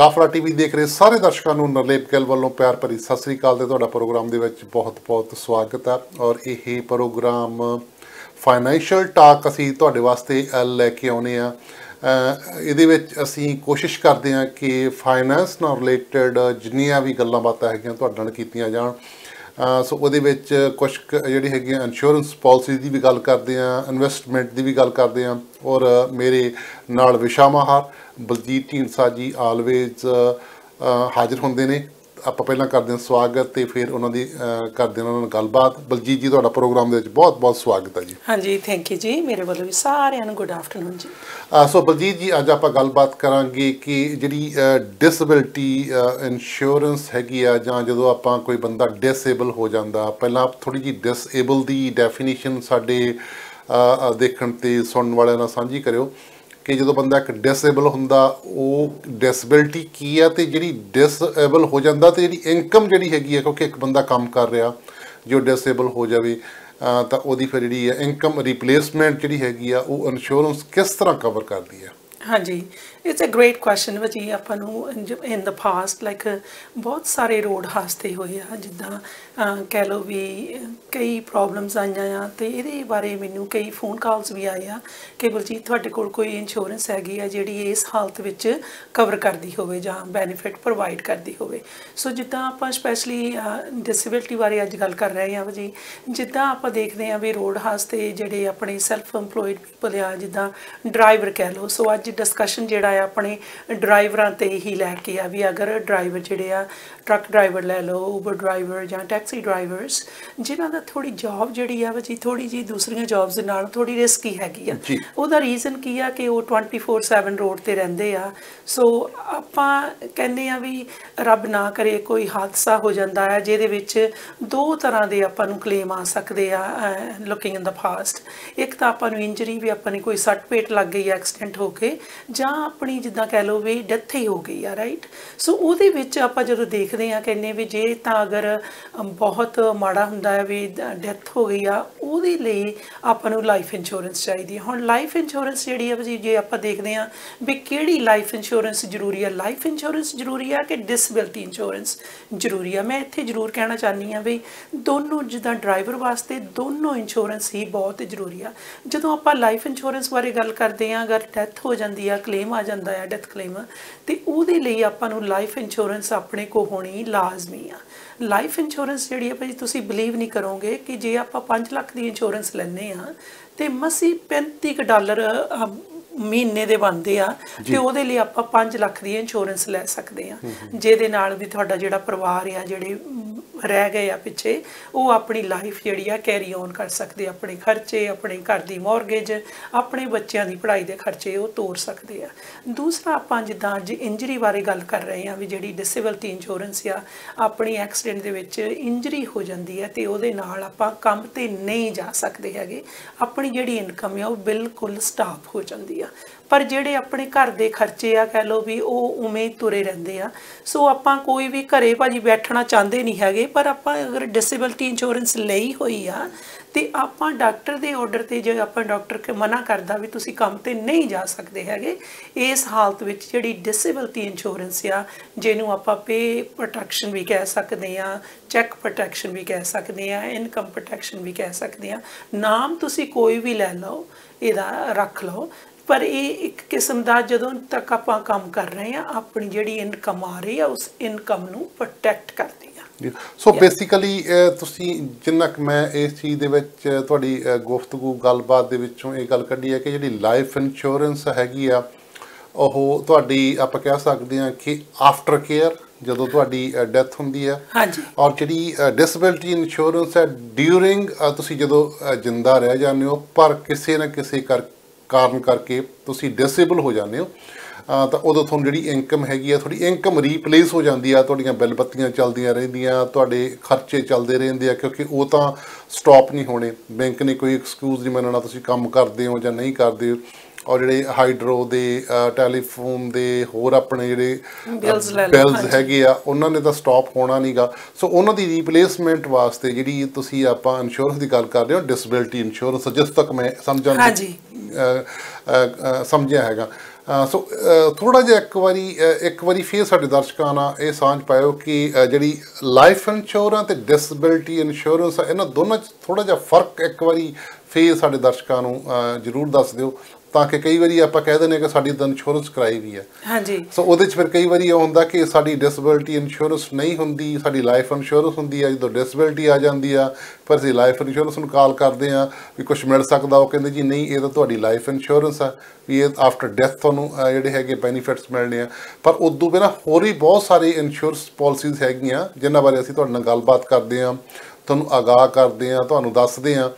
ਕਾਫਲਾ TV ਦੇਖ ਰਹੇ ਸਾਰੇ ਦਰਸ਼ਕਾਂ ਨੂੰ ਨਰਲੇਪ ਗਿੱਲ ਵੱਲੋਂ ਪਿਆਰ ਭਰੀ ਸਤਿ ਸ੍ਰੀ ਅਕਾਲ ਤੇ ਤੁਹਾਡਾ ਪ੍ਰੋਗਰਾਮ ਦੇ ਵਿੱਚ ਬਹੁਤ-ਬਹੁਤ ਸਵਾਗਤ ਹੈ। ਔਰ ਇਹ ਪ੍ਰੋਗਰਾਮ ਫਾਈਨੈਂਸ਼ੀਅਲ ਟਾਕ ਅਸੀਂ ਤੁਹਾਡੇ ਵਾਸਤੇ ਲੈ ਕੇ ਆਉਨੇ ਆ। ਇਹਦੇ ਵਿੱਚ ਅਸੀਂ ਕੋਸ਼ਿਸ਼ ਕਰਦੇ ਹਾਂ ਕਿ ਫਾਈਨੈਂਸ ਨਾਲ ਰਿਲੇਟਡ ਜਿੰਨੀਆਂ ਵੀ ਗੱਲਾਂ ਬਾਤਾਂ ਹੈਗੀਆਂ ਤੁਹਾਡੇ ਨਾਲ ਕੀਤੀਆਂ ਜਾਣ। ਸੋ ਉਹਦੇ ਵਿੱਚ ਕੁਛ ਜਿਹੜੀ ਹੈਗੀਆਂ ਇੰਸ਼ੋਰੈਂਸ ਪਾਲਿਸੀ ਦੀ ਵੀ ਗੱਲ ਕਰਦੇ ਹਾਂ, ਇਨਵੈਸਟਮੈਂਟ ਦੀ ਵੀ ਗੱਲ ਕਰਦੇ ਹਾਂ। ਔਰ ਮੇਰੇ ਨਾਲ ਵਿਸ਼ਾ ਮਾਹਰ ਬਲਜੀਤ ਢੀਂਡਸਾ ਜੀ ਆਲਵੇਜ਼ ਹਾਜ਼ਰ ਹੁੰਦੇ ਨੇ। ਆਪਾਂ ਪਹਿਲਾਂ ਕਰਦੇ ਹਾਂ ਸਵਾਗਤ ਤੇ ਫਿਰ ਉਹਨਾਂ ਦੀ ਕਰਦੇ ਹਾਂ ਉਹਨਾਂ ਨਾਲ ਗੱਲਬਾਤ। ਬਲਜੀਤ ਜੀ ਤੁਹਾਡਾ ਪ੍ਰੋਗਰਾਮ ਦੇ ਵਿੱਚ ਬਹੁਤ-ਬਹੁਤ ਸਵਾਗਤ ਹੈ ਜੀ। ਹਾਂਜੀ, ਥੈਂਕ ਯੂ ਜੀ। ਮੇਰੇ ਵੱਲੋਂ ਵੀ ਸਾਰਿਆਂ ਨੂੰ ਗੁੱਡ ਆਫਟਰਨੂਨ ਜੀ। ਸੋ ਬਲਜੀਤ ਜੀ ਅੱਜ ਆਪਾਂ ਗੱਲਬਾਤ ਕਰਾਂਗੇ ਕਿ ਜਿਹੜੀ ਡਿਸੇਬਿਲਟੀ ਇੰਸ਼ੋਰੈਂਸ ਹੈਗੀ ਆ, ਜਾਂ ਜਦੋਂ ਆਪਾਂ ਕੋਈ ਬੰਦਾ ਡਿਸੇਬਲ ਹੋ ਜਾਂਦਾ, ਪਹਿਲਾਂ ਥੋੜ੍ਹੀ ਜਿਹੀ ਡਿਸਏਬਲ ਦੀ ਡੈਫੀਨੇਸ਼ਨ ਸਾਡੇ ਦੇਖਣ ਤੇ ਸੁਣਨ ਵਾਲਿਆਂ ਨਾਲ ਸਾਂਝੀ ਕਰਿਓ ਕਿ ਜਦੋਂ ਬੰਦਾ ਇੱਕ ਡਿਸਏਬਲ ਹੁੰਦਾ ਉਹ ਡਿਸੇਬਿਲਟੀ ਕੀ ਆ, ਅਤੇ ਜਿਹੜੀ ਡਿਸਏਬਲ ਹੋ ਜਾਂਦਾ ਅਤੇ ਜਿਹੜੀ ਇਨਕਮ ਜਿਹੜੀ ਹੈਗੀ ਆ, ਕਿਉਂਕਿ ਇੱਕ ਬੰਦਾ ਕੰਮ ਕਰ ਰਿਹਾ ਜੋ ਡਿਸਏਬਲ ਹੋ ਜਾਵੇ ਤਾਂ ਉਹਦੀ ਫਿਰ ਜਿਹੜੀ ਹੈ ਇਨਕਮ ਰਿਪਲੇਸਮੈਂਟ ਜਿਹੜੀ ਹੈਗੀ ਆ ਉਹ ਇੰਸ਼ੋਰੈਂਸ ਕਿਸ ਤਰ੍ਹਾਂ ਕਵਰ ਕਰਦੀ ਹੈ? ਹਾਂਜੀ, ਇਟਸ ਅ ਗ੍ਰੇਟ ਕੁਐਸਚਨ ਜੀ। ਆਪਾਂ ਨੂੰ ਇਨ ਦ ਪਾਸਟ ਲਾਈਕ ਬਹੁਤ ਸਾਰੇ ਰੋਡ ਹਾਦਸੇ ਹੋਏ ਆ, ਜਿੱਦਾਂ ਕਹਿ ਲਓ ਵੀ ਕਈ ਪ੍ਰੋਬਲਮਸ ਆਈਆਂ ਆ, ਅਤੇ ਇਹਦੇ ਬਾਰੇ ਮੈਨੂੰ ਕਈ ਫੋਨ ਕਾਲਸ ਵੀ ਆਏ ਆ ਕਿ ਬਲਜੀਤ ਤੁਹਾਡੇ ਕੋਲ ਕੋਈ ਇੰਸ਼ੋਰੈਂਸ ਹੈਗੀ ਆ ਜਿਹੜੀ ਇਸ ਹਾਲਤ ਵਿੱਚ ਕਵਰ ਕਰਦੀ ਹੋਵੇ ਜਾਂ ਬੈਨੀਫਿਟ ਪ੍ਰੋਵਾਈਡ ਕਰਦੀ ਹੋਵੇ। ਸੋ ਜਿੱਦਾਂ ਆਪਾਂ ਸਪੈਸ਼ਲੀ ਡਿਸੇਬਿਲਟੀ ਬਾਰੇ ਅੱਜ ਗੱਲ ਕਰ ਰਹੇ ਹਾਂ ਜੀ, ਜਿੱਦਾਂ ਆਪਾਂ ਦੇਖਦੇ ਹਾਂ ਵੀ ਰੋਡ ਹਾਦਸੇ ਜਿਹੜੇ ਆਪਣੇ ਸੈਲਫ ਇੰਪਲੋਇਡ ਪੀਪਲ ਆ, ਜਿੱਦਾਂ ਡਰਾਈਵਰ ਕਹਿ ਲਓ। ਸੋ ਅੱਜ ਡਿਸਕਸ਼ਨ ਜਿਹੜਾ ਆ ਆਪਣੇ ਡਰਾਈਵਰਾਂ 'ਤੇ ਹੀ ਲੈ ਕੇ ਆ ਵੀ ਅਗਰ ਡਰਾਈਵਰ ਜਿਹੜੇ ਆ, ਟਰੱਕ ਡਰਾਈਵਰ ਲੈ ਲਓ, ਊਬਰ ਡਰਾਈਵਰ ਜਾਂ ਟੈਕਸੀ ਡਰਾਈਵਰਸ, ਜਿਨ੍ਹਾਂ ਦਾ ਥੋੜ੍ਹੀ ਜੋਬ ਜਿਹੜੀ ਆ ਜੀ ਥੋੜ੍ਹੀ ਜਿਹੀ ਦੂਸਰੀਆਂ ਜੋਬਸ ਦੇ ਨਾਲ ਥੋੜ੍ਹੀ ਰਿਸਕੀ ਹੈਗੀ ਆ। ਉਹਦਾ ਰੀਜ਼ਨ ਕੀ ਆ ਕਿ ਉਹ 24/7 ਰੋਡ 'ਤੇ ਰਹਿੰਦੇ ਆ। ਸੋ ਆਪਾਂ ਕਹਿੰਦੇ ਆ ਵੀ ਰੱਬ ਨਾ ਕਰੇ ਕੋਈ ਹਾਦਸਾ ਹੋ ਜਾਂਦਾ ਹੈ ਜਿਹਦੇ ਵਿੱਚ ਦੋ ਤਰ੍ਹਾਂ ਦੇ ਆਪਾਂ ਨੂੰ ਕਲੇਮ ਆ ਸਕਦੇ ਆ ਲੁਕਿੰਗ ਇਨ ਦਾ ਪਾਸਟ। ਇੱਕ ਤਾਂ ਆਪਾਂ ਨੂੰ ਇੰਜਰੀ ਵੀ ਆਪਾਂ ਨੇ ਕੋਈ ਸੱਟ ਪੇਟ ਲੱਗ ਗਈ ਐਕਸੀਡੈਂਟ ਹੋ ਕੇ, ਜਾਂ ਆਪਣੀ ਜਿੱਦਾਂ ਕਹਿ ਲਓ ਵੀ ਡੈਥ ਹੀ ਹੋ ਗਈ ਆ, ਰਾਈਟ। ਸੋ ਉਹਦੇ ਵਿੱਚ ਆਪਾਂ ਜਦੋਂ ਦੇਖਦੇ ਹਾਂ ਕਹਿੰਦੇ ਵੀ ਜੇ ਤਾਂ ਅਗਰ ਬਹੁਤ ਮਾੜਾ ਹੁੰਦਾ ਹੈ ਵੀ ਡੈਥ ਹੋ ਗਈ ਆ, ਉਹਦੇ ਲਈ ਆਪਾਂ ਨੂੰ ਲਾਈਫ ਇੰਸ਼ੋਰੈਂਸ ਚਾਹੀਦੀ ਹੈ। ਹੁਣ ਲਾਈਫ ਇੰਸ਼ੋਰੈਂਸ ਜਿਹੜੀ ਆ ਜੀ, ਜੇ ਆਪਾਂ ਦੇਖਦੇ ਹਾਂ ਵੀ ਕਿਹੜੀ ਲਾਈਫ ਇੰਸ਼ੋਰੈਂਸ ਜ਼ਰੂਰੀ ਆ, ਲਾਈਫ ਇੰਸ਼ੋਰੈਂਸ ਜ਼ਰੂਰੀ ਆ ਕਿ ਡਿਸੇਬਿਲਟੀ ਇੰਸ਼ੋਰੈਂਸ ਜ਼ਰੂਰੀ ਆ। ਮੈਂ ਇੱਥੇ ਜ਼ਰੂਰ ਕਹਿਣਾ ਚਾਹੁੰਦੀ ਹਾਂ ਵੀ ਦੋਨੋਂ, ਜਿੱਦਾਂ ਡਰਾਈਵਰ ਵਾਸਤੇ ਦੋਨੋਂ ਇੰਸ਼ੋਰੈਂਸ ਹੀ ਬਹੁਤ ਜ਼ਰੂਰੀ ਆ। ਜਦੋਂ ਆਪਾਂ ਲਾਈਫ ਇੰਸ਼ੋਰੈਂਸ ਬਾਰੇ ਗੱਲ ਕਰਦੇ ਹਾਂ, ਅਗਰ ਡੈਥ ਹੋ ਜਾਂਦੀ ਆ, ਕਲੇਮ ਆ ਜਾਂਦਾ ਹੈ ਡੈਥ ਕਲੇਮ, ਅਤੇ ਉਹਦੇ ਲਈ ਆਪਾਂ ਨੂੰ ਲਾਈਫ ਇੰਸ਼ੋਰੈਂਸ ਆਪਣੇ ਕੋਲ ਹੋਣੀ ਲਾਜ਼ਮੀ ਆ। ਲਾਈਫ ਇੰਸ਼ੋਰੈਂਸ ਜਿਹੜੀ ਹੈ ਭਾਈ, ਤੁਸੀਂ ਬਿਲੀਵ ਨਹੀਂ ਕਰੋਗੇ ਕਿ ਜੇ ਆਪਾਂ 5 ਲੱਖ ਦੀ ਇੰਸ਼ੋਰੈਂਸ ਲੈਂਦੇ ਹਾਂ ਅਤੇ ਮਸੀਂ $35 ਮਹੀਨੇ ਦੇ ਬਣਦੇ ਆ, ਅਤੇ ਉਹਦੇ ਲਈ ਆਪਾਂ 5 ਲੱਖ ਦੀ ਇੰਸ਼ੋਰੈਂਸ ਲੈ ਸਕਦੇ ਹਾਂ, ਜਿਹਦੇ ਨਾਲ ਵੀ ਤੁਹਾਡਾ ਜਿਹੜਾ ਪਰਿਵਾਰ ਆ, ਜਿਹੜੇ ਰਹਿ ਗਏ ਆ ਪਿੱਛੇ, ਉਹ ਆਪਣੀ ਲਾਈਫ ਜਿਹੜੀ ਆ ਕੈਰੀ ਔਨ ਕਰ ਸਕਦੇ, ਆਪਣੇ ਖਰਚੇ, ਆਪਣੇ ਘਰ ਦੀ ਮੌਰਗੇਜ, ਆਪਣੇ ਬੱਚਿਆਂ ਦੀ ਪੜ੍ਹਾਈ ਦੇ ਖਰਚੇ ਉਹ ਤੋਰ ਸਕਦੇ ਆ। ਦੂਸਰਾ, ਆਪਾਂ ਜਿੱਦਾਂ ਅੱਜ ਇੰਜਰੀ ਬਾਰੇ ਗੱਲ ਕਰ ਰਹੇ ਹਾਂ ਵੀ ਜਿਹੜੀ ਡਿਸੇਬਿਲਟੀ ਇੰਸ਼ੋਰੈਂਸ ਆ, ਆਪਣੀ ਐਕਸੀਡੈਂਟ ਦੇ ਵਿੱਚ ਇੰਜਰੀ ਹੋ ਜਾਂਦੀ ਹੈ ਅਤੇ ਉਹਦੇ ਨਾਲ ਆਪਾਂ ਕੰਮ 'ਤੇ ਨਹੀਂ ਜਾ ਸਕਦੇ ਹੈਗੇ, ਆਪਣੀ ਜਿਹੜੀ ਇਨਕਮ ਆ ਉਹ ਬਿਲਕੁਲ ਸਟਾਪ ਹੋ ਜਾਂਦੀ ਆ। ਪਰ ਜਿਹੜੇ ਆਪਣੇ ਘਰ ਦੇ ਖਰਚੇ ਆ ਕਹਿ ਲਓ ਵੀ ਉਹ ਉਵੇਂ ਤੁਰੇ ਰਹਿੰਦੇ ਆ। ਸੋ ਆਪਾਂ ਕੋਈ ਵੀ ਘਰੇ ਭਾਜੀ ਬੈਠਣਾ ਚਾਹੁੰਦੇ ਨਹੀਂ ਹੈਗੇ, ਪਰ ਆਪਾਂ ਅਗਰ ਡਿਸੇਬਿਲਟੀ ਇੰਸ਼ੋਰੈਂਸ ਲਈ ਹੋਈ ਆ ਅਤੇ ਆਪਾਂ ਡਾਕਟਰ ਦੇ ਆਰਡਰ 'ਤੇ, ਜੇ ਆਪਾਂ ਡਾਕਟਰ ਮਨਾ ਕਰਦਾ ਵੀ ਤੁਸੀਂ ਕੰਮ 'ਤੇ ਨਹੀਂ ਜਾ ਸਕਦੇ ਹੈਗੇ, ਇਸ ਹਾਲਤ ਵਿੱਚ ਜਿਹੜੀ ਡਿਸੇਬਿਲਟੀ ਇੰਸ਼ੋਰੈਂਸ ਆ, ਜਿਹਨੂੰ ਆਪਾਂ ਪੇ ਪ੍ਰੋਟੈਕਸ਼ਨ ਵੀ ਕਹਿ ਸਕਦੇ ਹਾਂ, ਚੈੱਕ ਪ੍ਰੋਟੈਕਸ਼ਨ ਵੀ ਕਹਿ ਸਕਦੇ ਹਾਂ, ਇਨਕਮ ਪ੍ਰੋਟੈਕਸ਼ਨ ਵੀ ਕਹਿ ਸਕਦੇ ਹਾਂ, ਨਾਮ ਤੁਸੀਂ ਕੋਈ ਵੀ ਲੈ ਲਓ, ਇਹਦਾ ਰੱਖ ਲਓ, ਪਰ ਇਹ ਇੱਕ ਕਿਸਮ ਦਾ ਜਦੋਂ ਤੱਕ ਆਪਾਂ ਕੰਮ ਕਰ ਰਹੇ ਹਾਂ, ਆਪਣੀ ਜਿਹੜੀ ਇਨਕਮ ਆ ਰਹੀ ਆ ਉਸ ਇਨਕਮ ਨੂੰ ਪ੍ਰੋਟੈਕਟ ਕਰਦੀ ਆ। ਸੋ ਬੇਸਿਕਲੀ ਤੁਸੀਂ ਜਿੰਨਾ ਕੁ ਮੈਂ ਇਸ ਚੀਜ਼ ਦੇ ਵਿੱਚ ਤੁਹਾਡੀ ਗੁਫ਼ਤਗੂ ਗੱਲਬਾਤ ਦੇ ਵਿੱਚੋਂ ਇਹ ਗੱਲ ਕੱਢੀ ਹੈ ਕਿ ਜਿਹੜੀ ਲਾਈਫ ਇੰਸ਼ੋਰੈਂਸ ਹੈਗੀ ਆ ਉਹ ਤੁਹਾਡੀ ਆਪਾਂ ਕਹਿ ਸਕਦੇ ਹਾਂ ਕਿ ਆਫਟਰ ਕੇਅਰ, ਜਦੋਂ ਤੁਹਾਡੀ ਡੈਥ ਹੁੰਦੀ ਹੈ। ਔਰ ਜਿਹੜੀ ਡਿਸੇਬਿਲਟੀ ਇੰਸ਼ੋਰੈਂਸ ਹੈ ਡਿਊਰਿੰਗ, ਤੁਸੀਂ ਜਦੋਂ ਜਿੰਦਾ ਰਹਿ ਜਾਂਦੇ ਹੋ ਪਰ ਕਿਸੇ ਨਾ ਕਿਸੇ ਕਾਰਨ ਕਰਕੇ ਤੁਸੀਂ ਡਿਸੇਬਲ ਹੋ ਜਾਂਦੇ ਹੋ, ਤਾਂ ਉਦੋਂ ਤੁਹਾਨੂੰ ਜਿਹੜੀ ਇਨਕਮ ਹੈਗੀ ਆ, ਤੁਹਾਡੀ ਇਨਕਮ ਰੀਪਲੇਸ ਹੋ ਜਾਂਦੀ ਆ, ਤੁਹਾਡੀਆਂ ਬਿੱਲ ਬੱਤੀਆਂ ਚੱਲਦੀਆਂ ਰਹਿੰਦੀਆਂ, ਤੁਹਾਡੇ ਖਰਚੇ ਚੱਲਦੇ ਰਹਿੰਦੇ ਆ, ਕਿਉਂਕਿ ਉਹ ਤਾਂ ਸਟਾਪ ਨਹੀਂ ਹੋਣੇ। ਬੈਂਕ ਨੇ ਕੋਈ ਐਕਸਕਿਊਜ਼ ਨਹੀਂ ਮੰਨਣਾ ਤੁਸੀਂ ਕੰਮ ਕਰਦੇ ਹੋ ਜਾਂ ਨਹੀਂ ਕਰਦੇ ਹੋ। ਔਰ ਜਿਹੜੇ ਹਾਈਡਰੋ ਦੇ, ਟੈਲੀਫੋਨ ਦੇ, ਹੋਰ ਆਪਣੇ ਜਿਹੜੇ ਬਿਲਸ ਹੈਗੇ ਆ, ਉਹਨਾਂ ਨੇ ਤਾਂ ਸਟਾਪ ਹੋਣਾ ਨਹੀਂ ਗਾ। ਸੋ ਉਹਨਾਂ ਦੀ ਰੀਪਲੇਸਮੈਂਟ ਵਾਸਤੇ ਜਿਹੜੀ ਤੁਸੀਂ ਆਪਾਂ ਇੰਸ਼ੋਰੈਂਸ ਦੀ ਗੱਲ ਕਰ ਰਹੇ ਹੋ, ਡਿਸੇਬਿਲਟੀ ਇੰਸ਼ੋਰੈਂਸ, ਜਿਸ ਤੱਕ ਮੈਂ ਸਮਝਿਆ ਹੈਗਾ। ਸੋ ਥੋੜ੍ਹਾ ਜਿਹਾ ਇੱਕ ਵਾਰੀ ਫਿਰ ਸਾਡੇ ਦਰਸ਼ਕਾਂ ਨਾਲ ਇਹ ਸਾਂਝ ਪਾਇਓ ਕਿ ਜਿਹੜੀ ਲਾਈਫ ਇੰਸ਼ੋਰੈਂਸ ਤੇ ਡਿਸੇਬਿਲਟੀ ਇੰਸ਼ੋਰੈਂਸ ਆ, ਇਹਨਾਂ ਦੋਨਾਂ 'ਚ ਥੋੜ੍ਹਾ ਜਿਹਾ ਫਰਕ ਇੱਕ ਵਾਰੀ ਫਿਰ ਸਾਡੇ ਦਰਸ਼ਕਾਂ ਨੂੰ ਜ਼ਰੂਰ ਦੱਸ ਦਿਓ, ਤਾਂ ਕਿ ਕਈ ਵਾਰੀ ਆਪਾਂ ਕਹਿ ਦਿੰਦੇ ਕਿ ਸਾਡੀ ਤਾਂ ਇੰਸ਼ੋਰੈਂਸ ਕਰਾਈ ਵੀ ਹੈ। ਹਾਂਜੀ। ਸੋ ਉਹਦੇ 'ਚ ਫਿਰ ਕਈ ਵਾਰੀ ਇਹ ਹੁੰਦਾ ਕਿ ਸਾਡੀ ਡਿਸੇਬਿਲਟੀ ਇੰਸ਼ੋਰੈਂਸ ਨਹੀਂ ਹੁੰਦੀ, ਸਾਡੀ ਲਾਈਫ ਇੰਸ਼ੋਰੈਂਸ ਹੁੰਦੀ ਆ। ਜਦੋਂ ਡਿਸੇਬਿਲਟੀ ਆ ਜਾਂਦੀ ਆ ਪਰ ਅਸੀਂ ਲਾਈਫ ਇੰਸ਼ੋਰੈਂਸ ਨੂੰ ਕਾਲ ਕਰਦੇ ਹਾਂ ਵੀ ਕੁਛ ਮਿਲ ਸਕਦਾ, ਉਹ ਕਹਿੰਦੇ ਜੀ ਨਹੀਂ, ਇਹ ਤਾਂ ਤੁਹਾਡੀ ਲਾਈਫ ਇੰਸ਼ੋਰੈਂਸ ਆ, ਵੀ ਇਹ ਆਫਟਰ ਡੈਥ ਤੁਹਾਨੂੰ ਜਿਹੜੇ ਹੈਗੇ ਬੈਨੀਫਿਟਸ ਮਿਲਣੇ ਆ। ਪਰ ਉਦੋਂ ਬਿਨਾਂ ਹੋਰ ਵੀ ਬਹੁਤ ਸਾਰੇ ਇੰਸ਼ੋਰੈਂਸ ਪੋਲਿਸੀਜ਼ ਹੈਗੀਆਂ ਜਿਨ੍ਹਾਂ ਬਾਰੇ ਅਸੀਂ ਤੁਹਾਡੇ ਨਾਲ ਗੱਲਬਾਤ ਕਰਦੇ ਹਾਂ, ਤੁਹਾਨੂੰ ਆਗਾਹ ਕਰਦੇ ਹਾਂ, ਤੁਹਾਨੂੰ ਦੱਸਦੇ ਹਾਂ।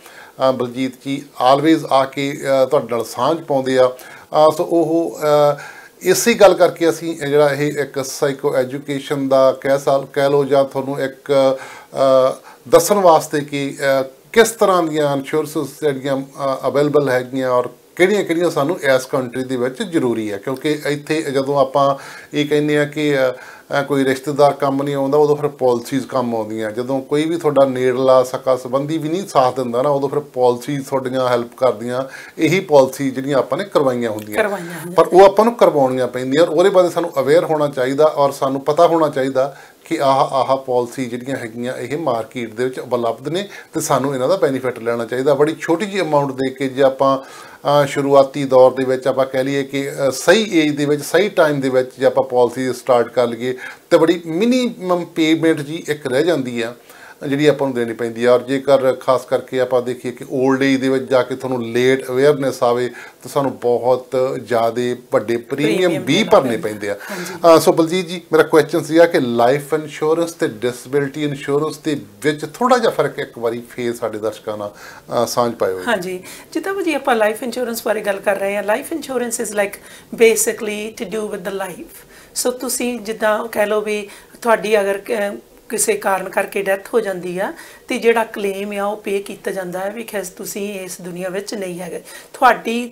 ਬਲਜੀਤ ਜੀ ਆਲਵੇਜ਼ ਆ ਕੇ ਤੁਹਾਡੇ ਨਾਲ ਸਾਂਝ ਪਾਉਂਦੇ ਆ। ਸੋ ਉਹ ਇਸੇ ਗੱਲ ਕਰਕੇ ਅਸੀਂ ਜਿਹੜਾ ਇਹ ਇੱਕ ਸਾਈਕੋ ਐਜੂਕੇਸ਼ਨ ਦਾ ਕਹਿ ਲਓ ਜਾਂ ਤੁਹਾਨੂੰ ਇੱਕ ਦੱਸਣ ਵਾਸਤੇ ਕਿ ਕਿਸ ਤਰ੍ਹਾਂ ਦੀਆਂ ਇੰਸ਼ੋਰੈਂਸ ਜਿਹੜੀਆਂ ਅਵੇਲੇਬਲ ਹੈਗੀਆਂ ਔਰ ਕਿਹੜੀਆਂ ਸਾਨੂੰ ਇਸ ਕੰਟਰੀ ਦੇ ਵਿੱਚ ਜ਼ਰੂਰੀ ਹੈ। ਕਿਉਂਕਿ ਇੱਥੇ ਜਦੋਂ ਆਪਾਂ ਇਹ ਕਹਿੰਦੇ ਹਾਂ ਕਿ ਕੋਈ ਰਿਸ਼ਤੇਦਾਰ ਕੰਮ ਨਹੀਂ ਆਉਂਦਾ, ਉਦੋਂ ਫਿਰ ਪਾਲਿਸੀਜ਼ ਕੰਮ ਆਉਂਦੀਆਂ। ਜਦੋਂ ਕੋਈ ਵੀ ਤੁਹਾਡਾ ਨੇੜਲਾ ਸਕਾ ਸੰਬੰਧੀ ਵੀ ਨਹੀਂ ਸਾਥ ਦਿੰਦਾ ਨਾ, ਉਦੋਂ ਫਿਰ ਪਾਲਿਸੀਜ਼ ਤੁਹਾਡੀਆਂ ਹੈਲਪ ਕਰਦੀਆਂ। ਇਹੀ ਪਾਲਿਸੀ ਜਿਹੜੀਆਂ ਆਪਾਂ ਨੇ ਕਰਵਾਈਆਂ ਹੁੰਦੀਆਂ, ਪਰ ਉਹ ਆਪਾਂ ਨੂੰ ਕਰਵਾਉਣੀਆਂ ਪੈਂਦੀਆਂ। ਔਰ ਉਹਦੇ ਬਾਰੇ ਸਾਨੂੰ ਅਵੇਅਰ ਹੋਣਾ ਚਾਹੀਦਾ ਔਰ ਸਾਨੂੰ ਪਤਾ ਹੋਣਾ ਚਾਹੀਦਾ ਕਿ ਆਹ ਪਾਲਿਸੀ ਜਿਹੜੀਆਂ ਹੈਗੀਆਂ ਇਹ ਮਾਰਕੀਟ ਦੇ ਵਿੱਚ ਉਪਲਬਧ ਨੇ ਅਤੇ ਸਾਨੂੰ ਇਹਨਾਂ ਦਾ ਬੈਨੀਫਿਟ ਲੈਣਾ ਚਾਹੀਦਾ। ਬੜੀ ਛੋਟੀ ਜਿਹੀ ਅਮਾਊਂਟ ਦੇ ਕੇ ਜੇ ਆਪਾਂ ਸ਼ੁਰੂਆਤੀ ਦੌਰ ਦੇ ਵਿੱਚ ਆਪਾਂ ਕਹਿ ਲਈਏ ਕਿ ਸਹੀ ਏਜ ਦੇ ਵਿੱਚ ਸਹੀ ਟਾਈਮ ਦੇ ਵਿੱਚ ਜੇ ਆਪਾਂ ਪਾਲਿਸੀ ਸਟਾਰਟ ਕਰ ਲਈਏ ਤਾਂ ਬੜੀ ਮਿਨੀਮਮ ਪੇਮੈਂਟ ਜੀ ਇੱਕ ਰਹਿ ਜਾਂਦੀ ਆ ਜਿਹੜੀ ਆਪਾਂ ਨੂੰ ਦੇਣੀ ਪੈਂਦੀ ਆ। ਔਰ ਜੇਕਰ ਖਾਸ ਕਰਕੇ ਆਪਾਂ ਦੇਖੀਏ ਕਿ ਓਲਡ ਏਜ ਦੇ ਵਿੱਚ ਜਾ ਕੇ ਤੁਹਾਨੂੰ ਲੇਟ ਅਵੇਅਰਨੈਸ ਆਵੇ ਤਾਂ ਸਾਨੂੰ ਬਹੁਤ ਜ਼ਿਆਦਾ ਵੱਡੇ ਪ੍ਰੀਮੀਅਮ ਵੀ ਭਰਨੇ ਪੈਂਦੇ ਆ। ਸੋ ਬਲਜੀਤ ਜੀ, ਮੇਰਾ ਕੁਐਸਚਨ ਸੀਗਾ ਕਿ ਲਾਈਫ ਇੰਸ਼ੋਰੈਂਸ ਤੇ ਡਿਸੇਬਿਲਟੀ ਇੰਸ਼ੋਰੈਂਸ ਦੇ ਵਿੱਚ ਥੋੜ੍ਹਾ ਜਿਹਾ ਫਰਕ ਇੱਕ ਵਾਰੀ ਫੇਰ ਸਾਡੇ ਦਰਸ਼ਕਾਂ ਨਾਲ ਸਾਂਝ ਪਾਇਓ। ਹਾਂਜੀ, ਜਿੱਦਾਂ ਜੀ ਆਪਾਂ ਲਾਈਫ ਇੰਸ਼ੋਰੈਂਸ ਬਾਰੇ ਗੱਲ ਕਰ ਰਹੇ ਹਾਂ, life insurance is like basically to do with the life. So ਤੁਸੀਂ ਜਿੱਦਾਂ ਕਹਿ ਲਓ ਵੀ ਤੁਹਾਡੀ ਅਗਰ ਕਿਸੇ ਕਾਰਨ ਕਰਕੇ ਡੈਥ ਹੋ ਜਾਂਦੀ ਆ ਅਤੇ ਜਿਹੜਾ ਕਲੇਮ ਆ ਉਹ ਪੇ ਕੀਤਾ ਜਾਂਦਾ ਹੈ ਬਿਕਾਜ਼ ਤੁਸੀਂ ਇਸ ਦੁਨੀਆ ਵਿੱਚ ਨਹੀਂ ਹੈਗੇ। ਤੁਹਾਡੀ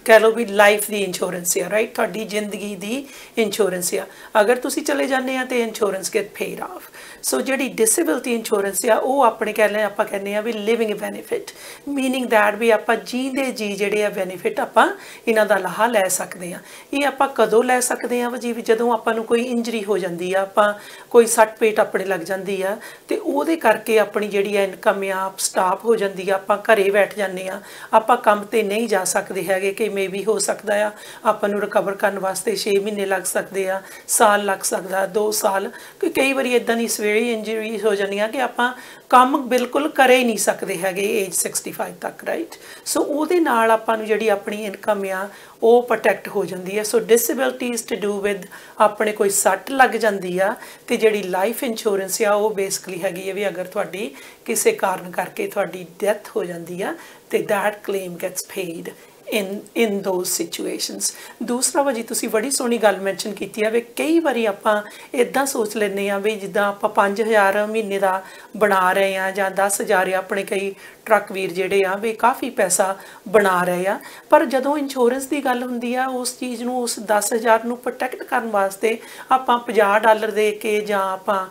ਕਹਿ ਲਓ ਵੀ ਲਾਈਫ ਦੀ ਇੰਸ਼ੋਰੈਂਸ ਆ, ਰਾਈਟ, ਤੁਹਾਡੀ ਜ਼ਿੰਦਗੀ ਦੀ ਇੰਸ਼ੋਰੈਂਸ ਆ। ਅਗਰ ਤੁਸੀਂ ਚਲੇ ਜਾਂਦੇ ਆ ਤਾਂ insurance get paid off. So ਜਿਹੜੀ ਡਿਸੇਬਿਲਟੀ ਇੰਸ਼ੋਰੈਂਸ ਆ ਉਹ ਆਪਣੇ ਆਪਾਂ ਕਹਿੰਦੇ ਆ ਵੀ ਲਿਵਿੰਗ ਬੈਨੀਫਿਟ, ਮੀਨਿੰਗ ਦੈਟ ਵੀ ਆਪਾਂ ਜੀਂਦੇ ਜੀ ਜਿਹੜੇ ਆ ਬੈਨੀਫਿਟ ਆਪਾਂ ਇਹਨਾਂ ਦਾ ਲਾਹਾ ਲੈ ਸਕਦੇ ਹਾਂ। ਇਹ ਆਪਾਂ ਕਦੋਂ ਲੈ ਸਕਦੇ ਹਾਂ ਜੀ? ਜਦੋਂ ਆਪਾਂ ਨੂੰ ਕੋਈ ਇੰਜਰੀ ਹੋ ਜਾਂਦੀ ਆ, ਆਪਾਂ ਕੋਈ ਸੱਟ ਪੇਟ ਆਪਣੇ ਲੱਗ ਜਾਂਦੀ ਆ ਅਤੇ ਉਹਦੇ ਕਰਕੇ ਆਪਣੀ ਜਿਹੜੀ ਇਨਕਮ ਆ ਸਟਾਪ ਹੋ ਜਾਂਦੀ ਆ, ਆਪਾਂ ਘਰੇ ਬੈਠ ਜਾਂਦੇ ਆ, ਆਪਾਂ ਕੰਮ 'ਤੇ ਨਹੀਂ ਜਾ ਸਕਦੇ ਹੈਗੇ ਕਿ ਮੇ ਵੀ ਹੋ ਸਕਦਾ ਆ ਆਪਾਂ ਨੂੰ ਰਿਕਵਰ ਕਰਨ ਵਾਸਤੇ 6 ਮਹੀਨੇ ਲੱਗ ਸਕਦੇ ਆ, ਸਾਲ ਲੱਗ ਸਕਦਾ, 2 ਸਾਲ। ਕਈ ਵਾਰੀ ਇੱਦਾਂ ਦੀ ਸਵੇਰੇ ਇੰਜਰੀ ਹੋ ਜਾਂਦੀਆਂ ਕਿ ਆਪਾਂ ਕੰਮ ਬਿਲਕੁਲ ਕਰ ਹੀ ਨਹੀਂ ਸਕਦੇ ਹੈਗੇ ਏਜ 65 ਤੱਕ, ਰਾਈਟ। ਸੋ ਉਹਦੇ ਨਾਲ ਆਪਾਂ ਨੂੰ ਜਿਹੜੀ ਆਪਣੀ ਇਨਕਮ ਆ ਉਹ ਪ੍ਰੋਟੈਕਟ ਹੋ ਜਾਂਦੀ ਹੈ। So disability is to do with ਆਪਣੇ ਕੋਈ ਸੱਟ ਲੱਗ ਜਾਂਦੀ ਆ ਅਤੇ ਜਿਹੜੀ ਲਾਈਫ ਇੰਸ਼ੋਰੈਂਸ ਆ ਉਹ ਬੇਸਿਕਲੀ ਹੈਗੀ ਹੈ ਵੀ ਅਗਰ ਤੁਹਾਡੀ ਕਿਸੇ ਕਾਰਨ ਕਰਕੇ ਤੁਹਾਡੀ ਡੈਥ ਹੋ ਜਾਂਦੀ ਆ ਅਤੇ that claim gets paid in those situations। ਦੂਸਰਾ ਜੀ ਤੁਸੀਂ ਬੜੀ ਸੋਹਣੀ ਗੱਲ ਮੈਂਸ਼ਨ ਕੀਤੀ ਆ ਵੀ ਕਈ ਵਾਰੀ ਆਪਾਂ ਇੱਦਾਂ ਸੋਚ ਲੈਂਦੇ ਹਾਂ ਵੀ ਜਿੱਦਾਂ ਆਪਾਂ 5000 ਮਹੀਨੇ ਦਾ ਬਣਾ ਰਹੇ ਹਾਂ ਜਾਂ 10,000 ਆਪਣੇ ਕਈ ਟਰੱਕ ਵੀਰ ਜਿਹੜੇ ਆ ਵੀ ਕਾਫੀ ਪੈਸਾ ਬਣਾ ਰਹੇ ਆ, ਪਰ ਜਦੋਂ ਇੰਸ਼ੋਰੈਂਸ ਦੀ ਗੱਲ ਹੁੰਦੀ ਆ ਉਸ ਚੀਜ਼ ਨੂੰ, ਉਸ 10,000 ਨੂੰ ਪ੍ਰੋਟੈਕਟ ਕਰਨ ਵਾਸਤੇ ਆਪਾਂ $50 ਦੇ ਕੇ ਜਾਂ ਆਪਾਂ